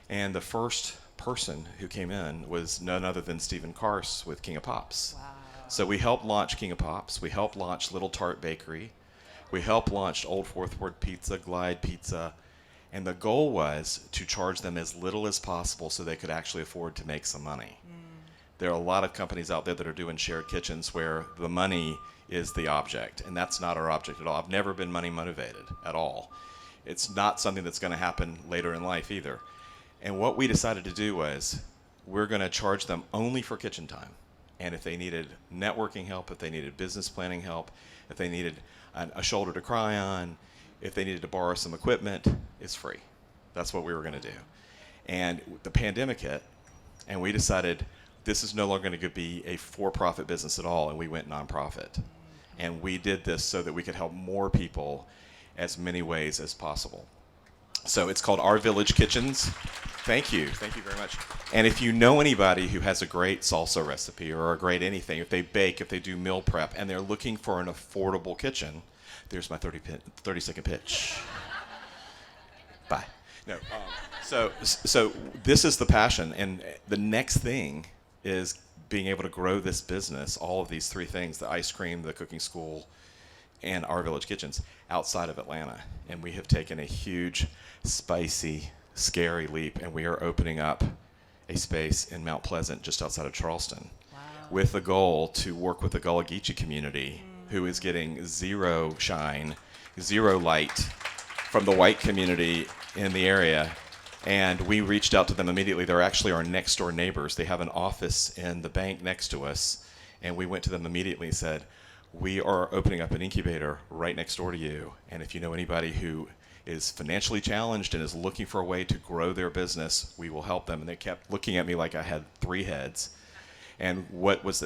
And the first person who came in was none other than Stephen Kars with King of Pops. Wow. So we helped launch King of Pops. We helped launch Little Tart Bakery. We helped launch Old Fourth Ward Pizza, Glide Pizza. And the goal was to charge them as little as possible so they could actually afford to make some money. There are a lot of companies out there that are doing shared kitchens where the money is the object, and that's not our object at all. I've never been money motivated at all. It's not something that's going to happen later in life either. And what we decided to do was we're going to charge them only for kitchen time. And if they needed networking help, if they needed business planning help, if they needed a shoulder to cry on, if they needed to borrow some equipment, it's free. That's what we were going to do. And the pandemic hit, and we decided this is no longer going to be a for-profit business at all, and we went nonprofit. And we did this so that we could help more people as many ways as possible. So it's called Our Village Kitchens. Thank you very much. And if you know anybody who has a great salsa recipe or a great anything, if they bake, if they do meal prep, and they're looking for an affordable kitchen, there's my 30-second pitch. Bye. No. So this is the passion, and the next thing is being able to grow this business, all of these three things, the ice cream, the cooking school, and Our Village Kitchens, outside of Atlanta. And we have taken a huge, spicy, scary leap, and we are opening up a space in Mount Pleasant, just outside of Charleston, with the goal to work with the Gullah Geechee community, who is getting zero shine, zero light from the white community in the area. And we reached out to them immediately. They're actually our next door neighbors. They have an office in the bank next to us. And we went to them immediately and said, we are opening up an incubator right next door to you. And if you know anybody who is financially challenged and is looking for a way to grow their business, we will help them. And they kept looking at me like I had three heads. And what was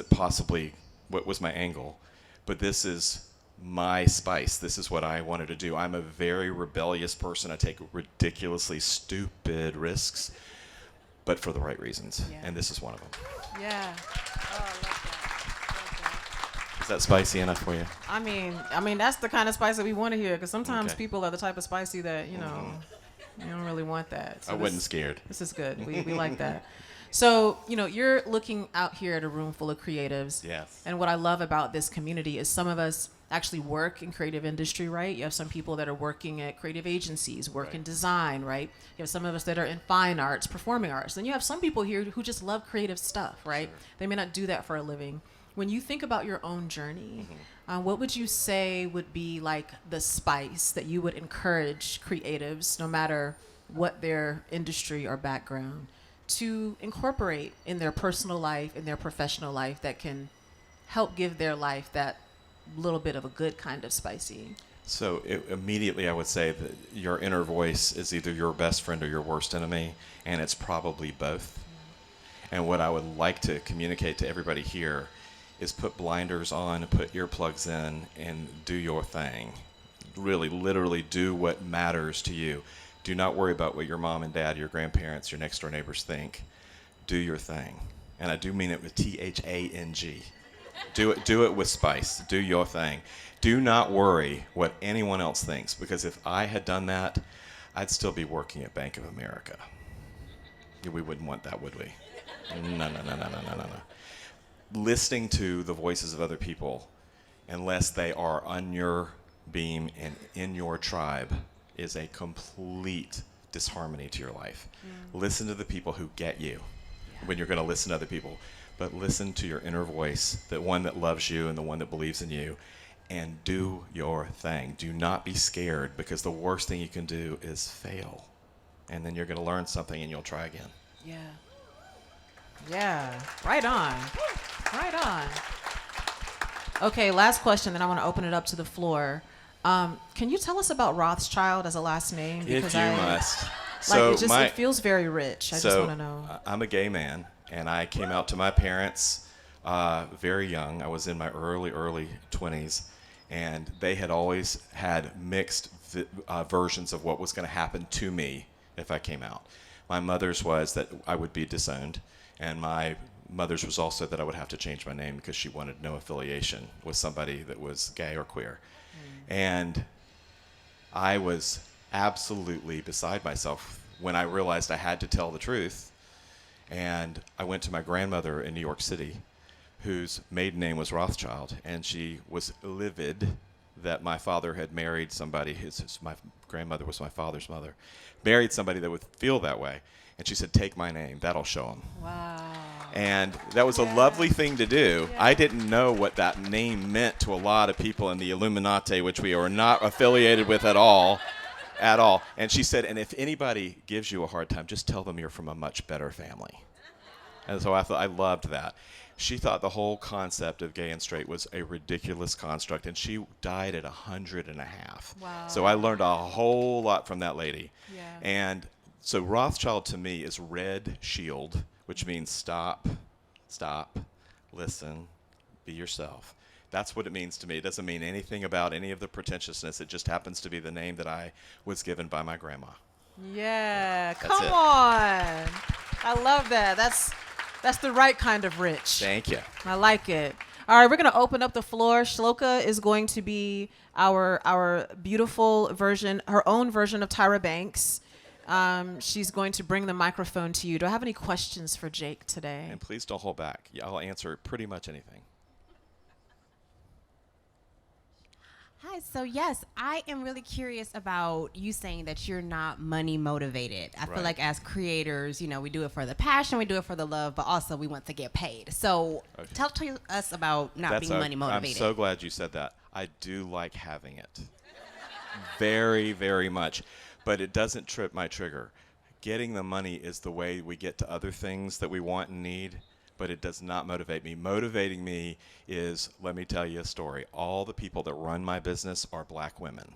my angle? But this is my spice. This is what I wanted to do. I'm a very rebellious person. I take ridiculously stupid risks, but for the right reasons. Yeah. And this is one of them. Yeah. Oh, I love that. Is that spicy enough for you? I mean, that's the kind of spice that we want to hear, because sometimes people are the type of spicy that, you don't really want that. So I wasn't scared. This is good. We like that. So, you're looking out here at a room full of creatives. Yes. And what I love about this community is some of us actually work in creative industry, right? You have some people that are working at creative agencies, work in design, right? You have some of us that are in fine arts, performing arts. Then you have some people here who just love creative stuff, right? Sure. They may not do that for a living. When you think about your own journey, what would you say would be like the spice that you would encourage creatives, no matter what their industry or background, to incorporate in their personal life, in their professional life, that can help give their life that little bit of a good kind of spicy? So immediately I would say that your inner voice is either your best friend or your worst enemy, and it's probably both. And what I would like to communicate to everybody here is put blinders on, put earplugs in, and do your thing. Really, literally do what matters to you. Do not worry about what your mom and dad, your grandparents, your next door neighbors think. Do your thing. And I do mean it with THANG. Do it with spice. Do your thing. Do not worry what anyone else thinks, because if I had done that, I'd still be working at Bank of America. We wouldn't want that, would we? No. Listening to the voices of other people, unless they are on your beam and in your tribe, is a complete disharmony to your life. Listen to the people who get you when you're going to listen to other people. But listen to your inner voice, the one that loves you and the one that believes in you, and do your thing. Do not be scared, because the worst thing you can do is fail. And then you're going to learn something and you'll try again. Yeah. Yeah. Right on. Right on. Okay, last question, then I want to open it up to the floor. Can you tell us about Rothschild as a last name? If you must. Like, it feels very rich. I just want to know. I'm a gay man, and I came out to my parents very young. I was in my early 20s, and they had always had mixed versions of what was going to happen to me if I came out. My mother's was that I would be disowned, and my mother's was also that I would have to change my name because she wanted no affiliation with somebody that was gay or queer. And I was absolutely beside myself when I realized I had to tell the truth. And I went to my grandmother in New York City, whose maiden name was Rothschild, and she was livid that my father had married somebody. My grandmother was my father's mother, married somebody that would feel that way. And she said, "Take my name, that'll show him." Wow. And that was a lovely thing to do. Yeah. I didn't know what that name meant to a lot of people in the Illuminati, which we are not affiliated with at all. And she said, "And if anybody gives you a hard time, just tell them you're from a much better family." And so I loved that. She thought the whole concept of gay and straight was a ridiculous construct, and she died at 100 and a half. Wow. So I learned a whole lot from that lady. Yeah. And so Rothschild to me is red shield, which means stop, listen, be yourself. That's what it means to me. It doesn't mean anything about any of the pretentiousness. It just happens to be the name that I was given by my grandma. Yeah, come on. I love that. That's the right kind of rich. Thank you. I like it. All right, we're going to open up the floor. Shloka is going to be our beautiful version, her own version of Tyra Banks. She's going to bring the microphone to you. Do I have any questions for Jake today? And please don't hold back. I'll answer pretty much anything. Hi, so yes, I am really curious about you saying that you're not money motivated. I feel like as creators, we do it for the passion, we do it for the love, but also we want to get paid. So tell us about not being money motivated. I'm so glad you said that. I do like having it. Very, very much. But it doesn't trip my trigger. Getting the money is the way we get to other things that we want and need, but it does not motivate me. Motivating me is, let me tell you a story. All the people that run my business are black women.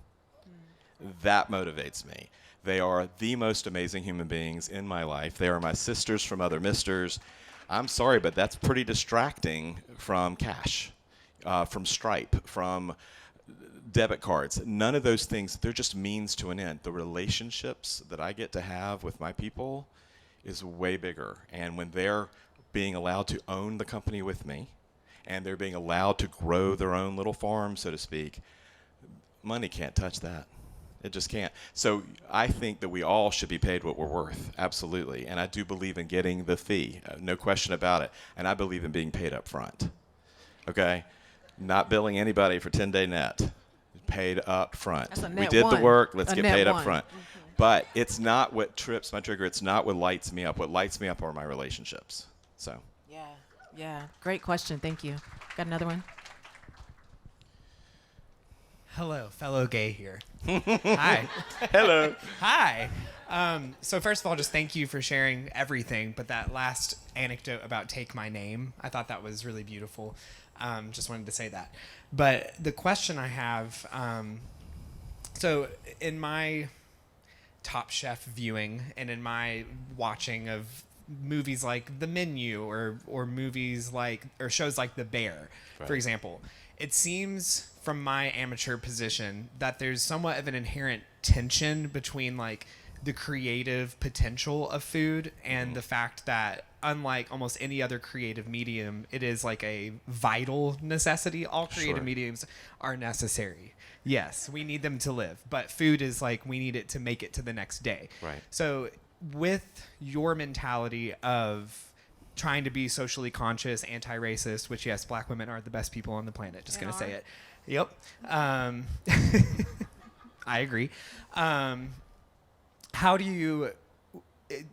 That motivates me. They are the most amazing human beings in my life. They are my sisters from other misters. I'm sorry, but that's pretty distracting from cash, from Stripe, from debit cards. None of those things, they're just means to an end. The relationships that I get to have with my people is way bigger. And when they're being allowed to own the company with me, and they're being allowed to grow their own little farm, so to speak, money can't touch that. It just can't. So I think that we all should be paid what we're worth, absolutely. And I do believe in getting the fee, no question about it. And I believe in being paid up front, okay? Not billing anybody for 10-day net. Paid up front. We did the work, let's get paid up front. But it's not what trips my trigger. It's not what lights me up. What lights me up are my relationships. So. Yeah. Great question. Thank you. Got another one? Hello, fellow gay here. Hi. Hello. Hi. So first of all, just thank you for sharing everything. But that last anecdote about Take My Name, I thought that was really beautiful. Just wanted to say that. But the question I have, so in my Top Chef viewing and in my watching of movies like The Menu or movies like, or shows like The Bear, for example, it seems from my amateur position that there's somewhat of an inherent tension between like the creative potential of food and the fact that unlike almost any other creative medium, it is like a vital necessity. All creative mediums are necessary. Yes, we need them to live, but food is like we need it to make it to the next day. Right. So with your mentality of trying to be socially conscious, anti-racist, which yes, black women are the best people on the planet. Just going to say it. Yep. I agree. How how do you,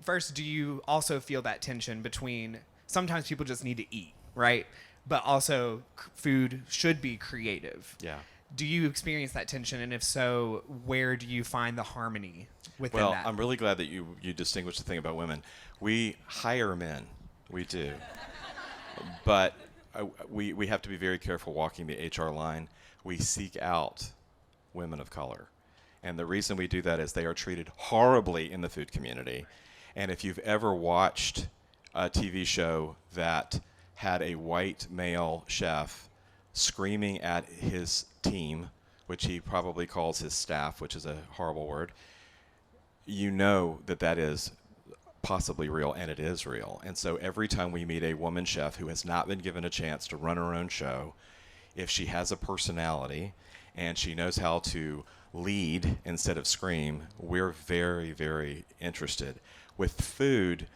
first, do you also feel that tension between sometimes people just need to eat, right? But also food should be creative. Yeah. Do you experience that tension? And if so, where do you find the harmony within Well, that? I'm really glad that you distinguished the thing about women. We hire men. We do. But we have to be very careful walking the HR line. We seek out women of color. And the reason we do that is they are treated horribly in the food community. And if you've ever watched a TV show that had a white male chef screaming at his team, which he probably calls his staff, which is a horrible word, you know that that is possibly real, and it is real. And so every time we meet a woman chef who has not been given a chance to run her own show, if she has a personality and she knows how to lead instead of scream, we're very, very interested. With food,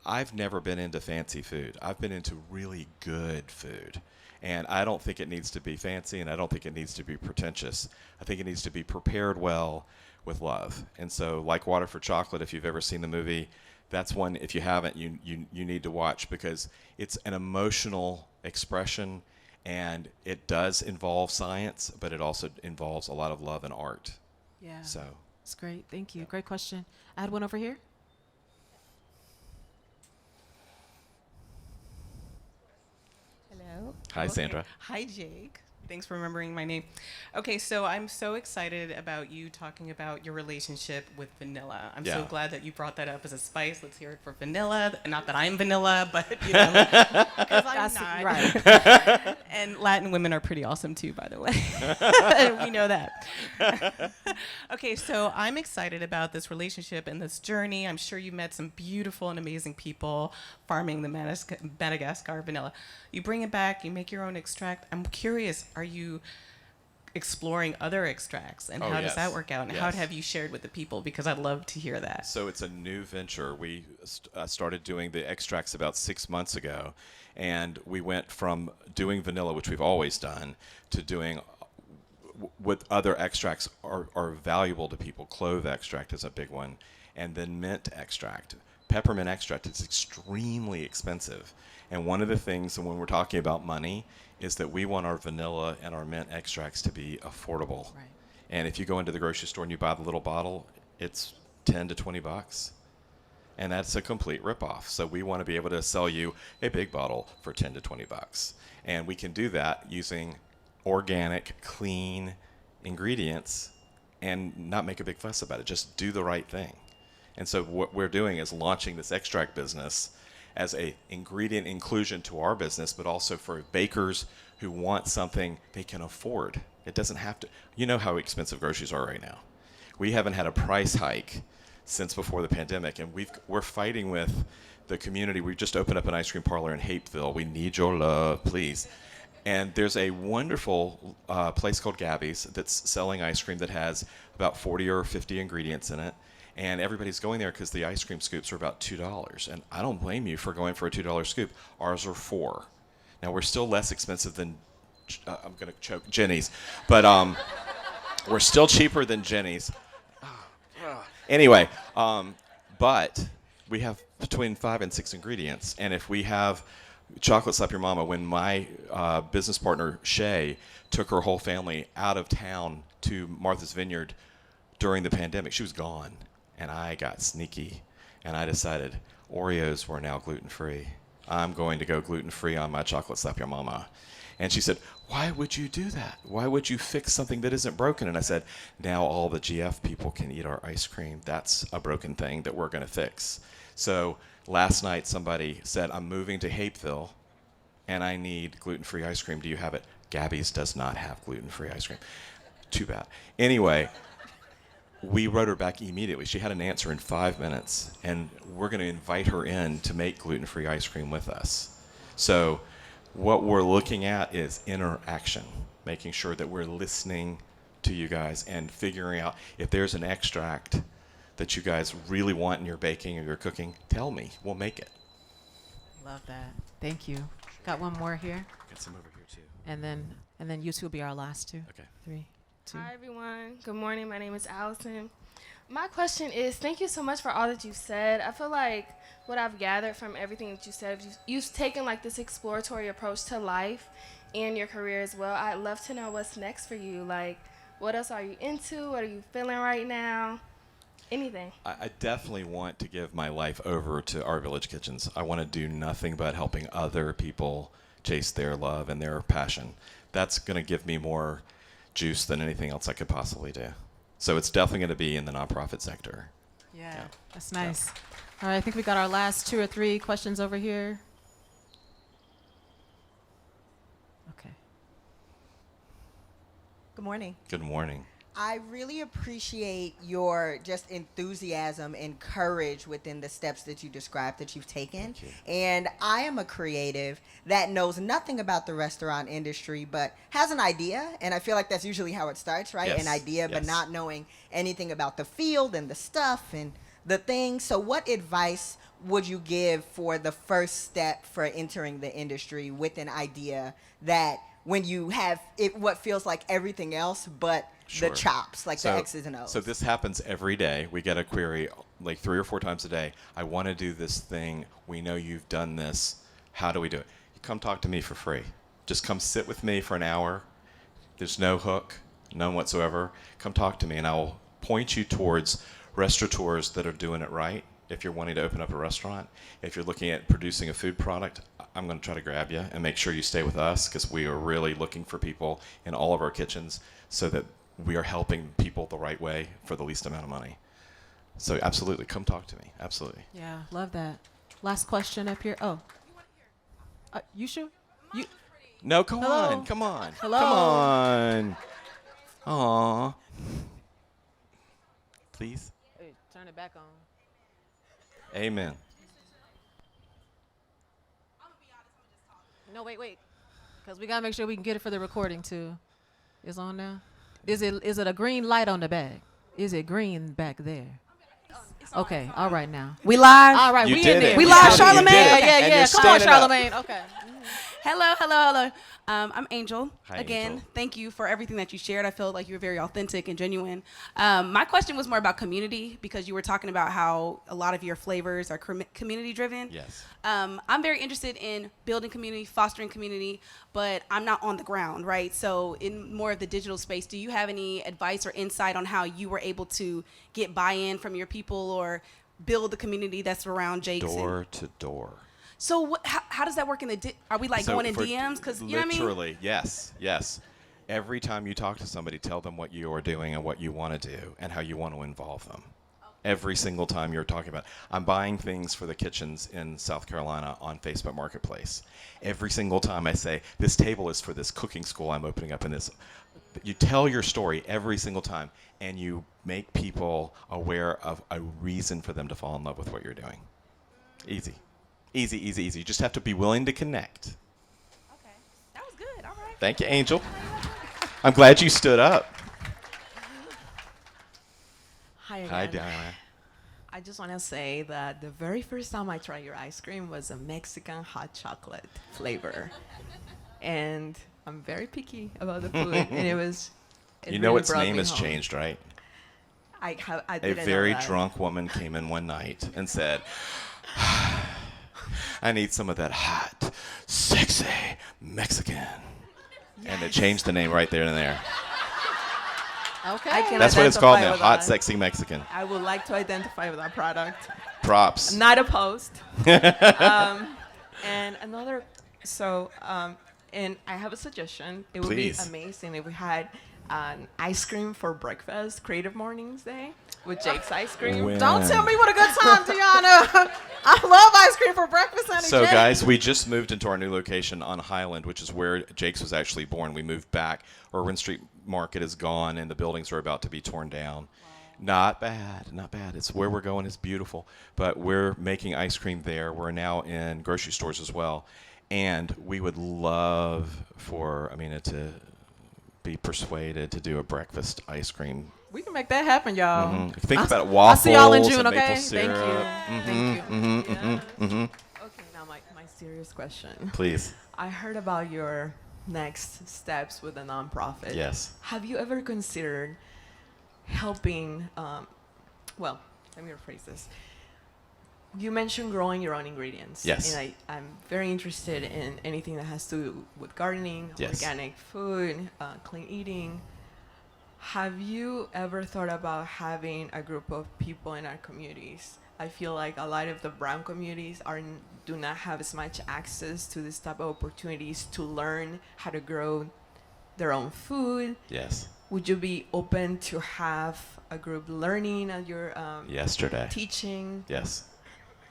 I've never been into fancy food. I've been into really good food. And I don't think it needs to be fancy, and I don't think it needs to be pretentious. I think it needs to be prepared well with love. And so, like Water for Chocolate, if you've ever seen the movie, that's one, if you haven't, you need to watch, because it's an emotional expression, and it does involve science, but it also involves a lot of love and art. Yeah. So it's great. Thank you. Great question. I had one over here. Hello. Hi, Sandra. Hi, Jake. Thanks for remembering my name. Okay, so I'm so excited about you talking about your relationship with vanilla. I'm so glad that you brought that up as a spice. Let's hear it for vanilla. Not that I'm vanilla, but you know, because I'm not. Right. And Latin women are pretty awesome too, by the way. We know that. Okay, so I'm excited about this relationship and this journey. I'm sure you met some beautiful and amazing people farming the Madagascar vanilla. You bring it back, you make your own extract. I'm curious, are you exploring other extracts, and how does that work out, and how have you shared with the people, because I'd love to hear that. So it's a new venture. We started doing the extracts about 6 months ago, and we went from doing vanilla, which we've always done, to doing what other extracts are valuable to people. Clove extract is a big one, and then mint extract. Peppermint extract is extremely expensive. And one of the things when we're talking about money is that we want our vanilla and our mint extracts to be affordable. Right. And if you go into the grocery store and you buy the little bottle, it's 10 to 20 bucks. And that's a complete ripoff. So we want to be able to sell you a big bottle for 10 to 20 bucks. And we can do that using organic, clean ingredients and not make a big fuss about it. Just do the right thing. And so what we're doing is launching this extract business as a ingredient inclusion to our business, but also for bakers who want something they can afford. It doesn't have to. You know how expensive groceries are right now. We haven't had a price hike since before the pandemic, and we're fighting with the community. We just opened up an ice cream parlor in Hapeville. We need your love, please. And there's a wonderful place called Gabby's that's selling ice cream that has about 40 or 50 ingredients in it. And everybody's going there because the ice cream scoops are about $2. And I don't blame you for going for a $2 scoop. Ours are $4. Now, we're still less expensive than, I'm going to choke, Jenny's. But we're still cheaper than Jenny's. Anyway, but we have between 5 and 6 ingredients. And if we have Chocolate Slap Your Mama, when my business partner, Shay, took her whole family out of town to Martha's Vineyard during the pandemic, she was gone. And I got sneaky, and I decided Oreos were now gluten-free. I'm going to go gluten-free on my Chocolate Slap Your Mama. And she said, why would you do that? Why would you fix something that isn't broken? And I said, now all the GF people can eat our ice cream. That's a broken thing that we're going to fix. So last night somebody said, I'm moving to Hapeville, and I need gluten-free ice cream. Do you have it? Gabby's does not have gluten-free ice cream. Too bad. Anyway, we wrote her back immediately. She had an answer in 5 minutes, and we're going to invite her in to make gluten-free ice cream with us. So what we're looking at is interaction, making sure that we're listening to you guys and figuring out if there's an extract that you guys really want in your baking or your cooking, tell me. We'll make it. Love that. Thank you. Got one more here. Got some over here, too. And then you two will be our last two. Okay. 3, 2. Hi, everyone. Good morning. My name is Allison. My question is, thank you so much for all that you said. I feel like what I've gathered from everything that you said, you've taken like this exploratory approach to life and your career as well. I'd love to know what's next for you. Like, what else are you into? What are you feeling right now? Anything. I definitely want to give my life over to Our Village Kitchens. I want to do nothing but helping other people chase their love and their passion. That's going to give me more juice than anything else I could possibly do. So it's definitely going to be in the nonprofit sector. Yeah, that's nice. All right, I think we got our last 2 or 3 questions over here. Okay. Good morning. Good morning. I really appreciate your just enthusiasm and courage within the steps that you described that you've taken. And I am a creative that knows nothing about the restaurant industry but has an idea. And I feel like that's usually how it starts, right? Yes. An idea, but Yes. not knowing anything about the field and the stuff and the things. So what advice would you give for the first step for entering the industry with an idea that when you have it, what feels like everything else but Sure. the chops, like So- the X's and O's? So this happens every day. We get a query like 3 or 4 times a day. I want to do this thing. We know you've done this. How do we do it? You come talk to me for free. Just come sit with me for an hour. There's no hook, none whatsoever. Come talk to me, and I'll point you towards restaurateurs that are doing it right. If you're wanting to open up a restaurant, if you're looking at producing a food product, I'm going to try to grab you and make sure you stay with us, because we are really looking for people in all of our kitchens so that we are helping people the right way for the least amount of money. So absolutely, come talk to me. Absolutely. Yeah, love that. Last question up here. Oh. You sure? You. No, come Hello? on. Come on. Hello? Come on. Aw. Please. Hey, turn it back on. Amen. No, wait. Because we got to make sure we can get it for the recording, too. It's on now? Is it a green light on the bag? Is it green back there? Okay, all right now. We live? All right, You we did in it. there. We You live, did it. You Charlamagne? did it. Yeah. And you're Come on, standing up. Charlamagne. Okay. Hello. I'm Angel. Hi, Again, Angel. thank you for everything that you shared. I felt like you were very authentic and genuine. My question was more about community, because you were talking about how a lot of your flavors are community driven. Yes. I'm very interested in building community, fostering community, but I'm not on the ground, right? So in more of the digital space, do you have any advice or insight on how you were able to get buy-in from your people or build the community that's around Jake's? Door to door. So how does that work in the are we like So going in for DMs? Because you know what I mean? Literally, yes. Every time you talk to somebody, tell them what you are doing and what you want to do and how you want to involve them. Every single time you're talking about, I'm buying things for the kitchens in South Carolina on Facebook Marketplace. Every single time I say, this table is for this cooking school I'm opening up in this. You tell your story every single time, and you make people aware of a reason for them to fall in love with what you're doing. Easy. Easy. You just have to be willing to connect. Okay, that was good. All right. Thank you, Angel. I'm glad you stood up. Hi again. Hi, Diana. I just want to say that the very first time I tried your ice cream was a Mexican hot chocolate flavor. And I'm very picky about the food. And it You know really its brought name me has home. changed, right? I A didn't know very that. drunk woman came in one night and said, I need some of that hot, sexy Mexican. And they changed the name right there and there. Okay. I can That's what it's called identify now, with hot, that. sexy Mexican. I would like to identify with that product. Props. Not opposed. And another, and I have a suggestion. It would Please. be amazing if we had an ice cream for breakfast, Creative Mornings Day, with Jake's ice cream. When? Don't tell me what a good time, Deanna. I love ice cream for breakfast, honey. So, Jake. guys, we just moved into our new location on Highland, which is where Jake's was actually born. We moved back. Irwin Street Market is gone, and the buildings are about to be torn down. Not bad. It's where we're going. It's beautiful. But we're making ice cream there. We're now in grocery stores as well. And we would love for Amina to be persuaded to do a breakfast ice cream. We can make that happen, y'all. Mhm. Think about I'll waffles see y'all in June, and okay? maple Thank syrup. you. Thank you. Okay, now my serious question. Please. I heard about your next steps with a nonprofit. Yes. Have you ever considered helping well, let me rephrase this. You mentioned growing your own ingredients. Yes. And I'm very interested in anything that has to do with gardening, Yes. organic food, clean eating. Have you ever thought about having a group of people in our communities? I feel like a lot of the brown communities do not have as much access to this type of opportunities to learn how to grow their own food. Yes. Would you be open to have a group learning at your Yesterday. teaching? Yes.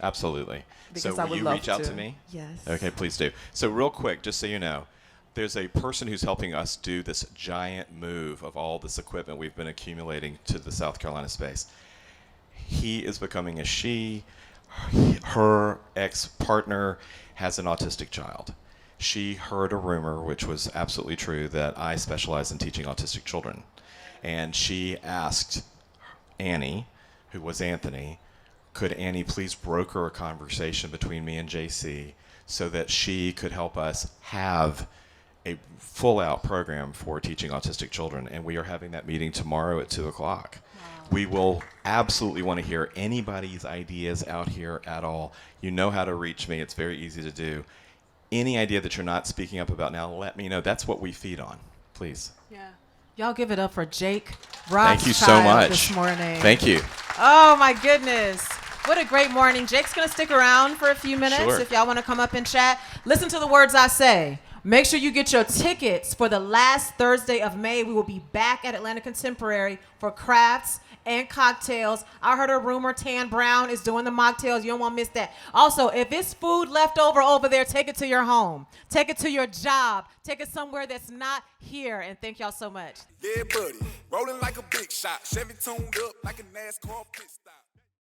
Absolutely. Because so I will would you love reach out to. to me? Yes. Okay, please do. So real quick, just so you know, there's a person who's helping us do this giant move of all this equipment we've been accumulating to the South Carolina space. He is becoming a she. Her ex-partner has an autistic child. She heard a rumor, which was absolutely true, that I specialize in teaching autistic children. And she asked Annie, who was Anthony, could Annie please broker a conversation between me and JC so that she could help us have a full-out program for teaching autistic children. And we are having that meeting tomorrow at 2 o'clock. We will absolutely want to hear anybody's ideas out here at all. You know how to reach me. It's very easy to do. Any idea that you're not speaking up about now, let me know. That's what we feed on. Please. Yeah. Y'all give it up for Jake Rothschild. Thank you so much. This morning. Thank you. Oh, my goodness. What a great morning. Jake's going to stick around for a few minutes Sure. if y'all want to come up and chat. Listen to the words I say. Make sure you get your tickets for the last Thursday of May. We will be back at Atlanta Contemporary for crafts and cocktails. I heard a rumor Tan Brown is doing the mocktails. You don't want to miss that. Also, if it's food left over there, take it to your home. Take it to your job. Take it somewhere that's not here. And thank y'all so much. Yeah, buddy. Rolling like a big shot. Chevy tuned up like a NASCAR pit stop.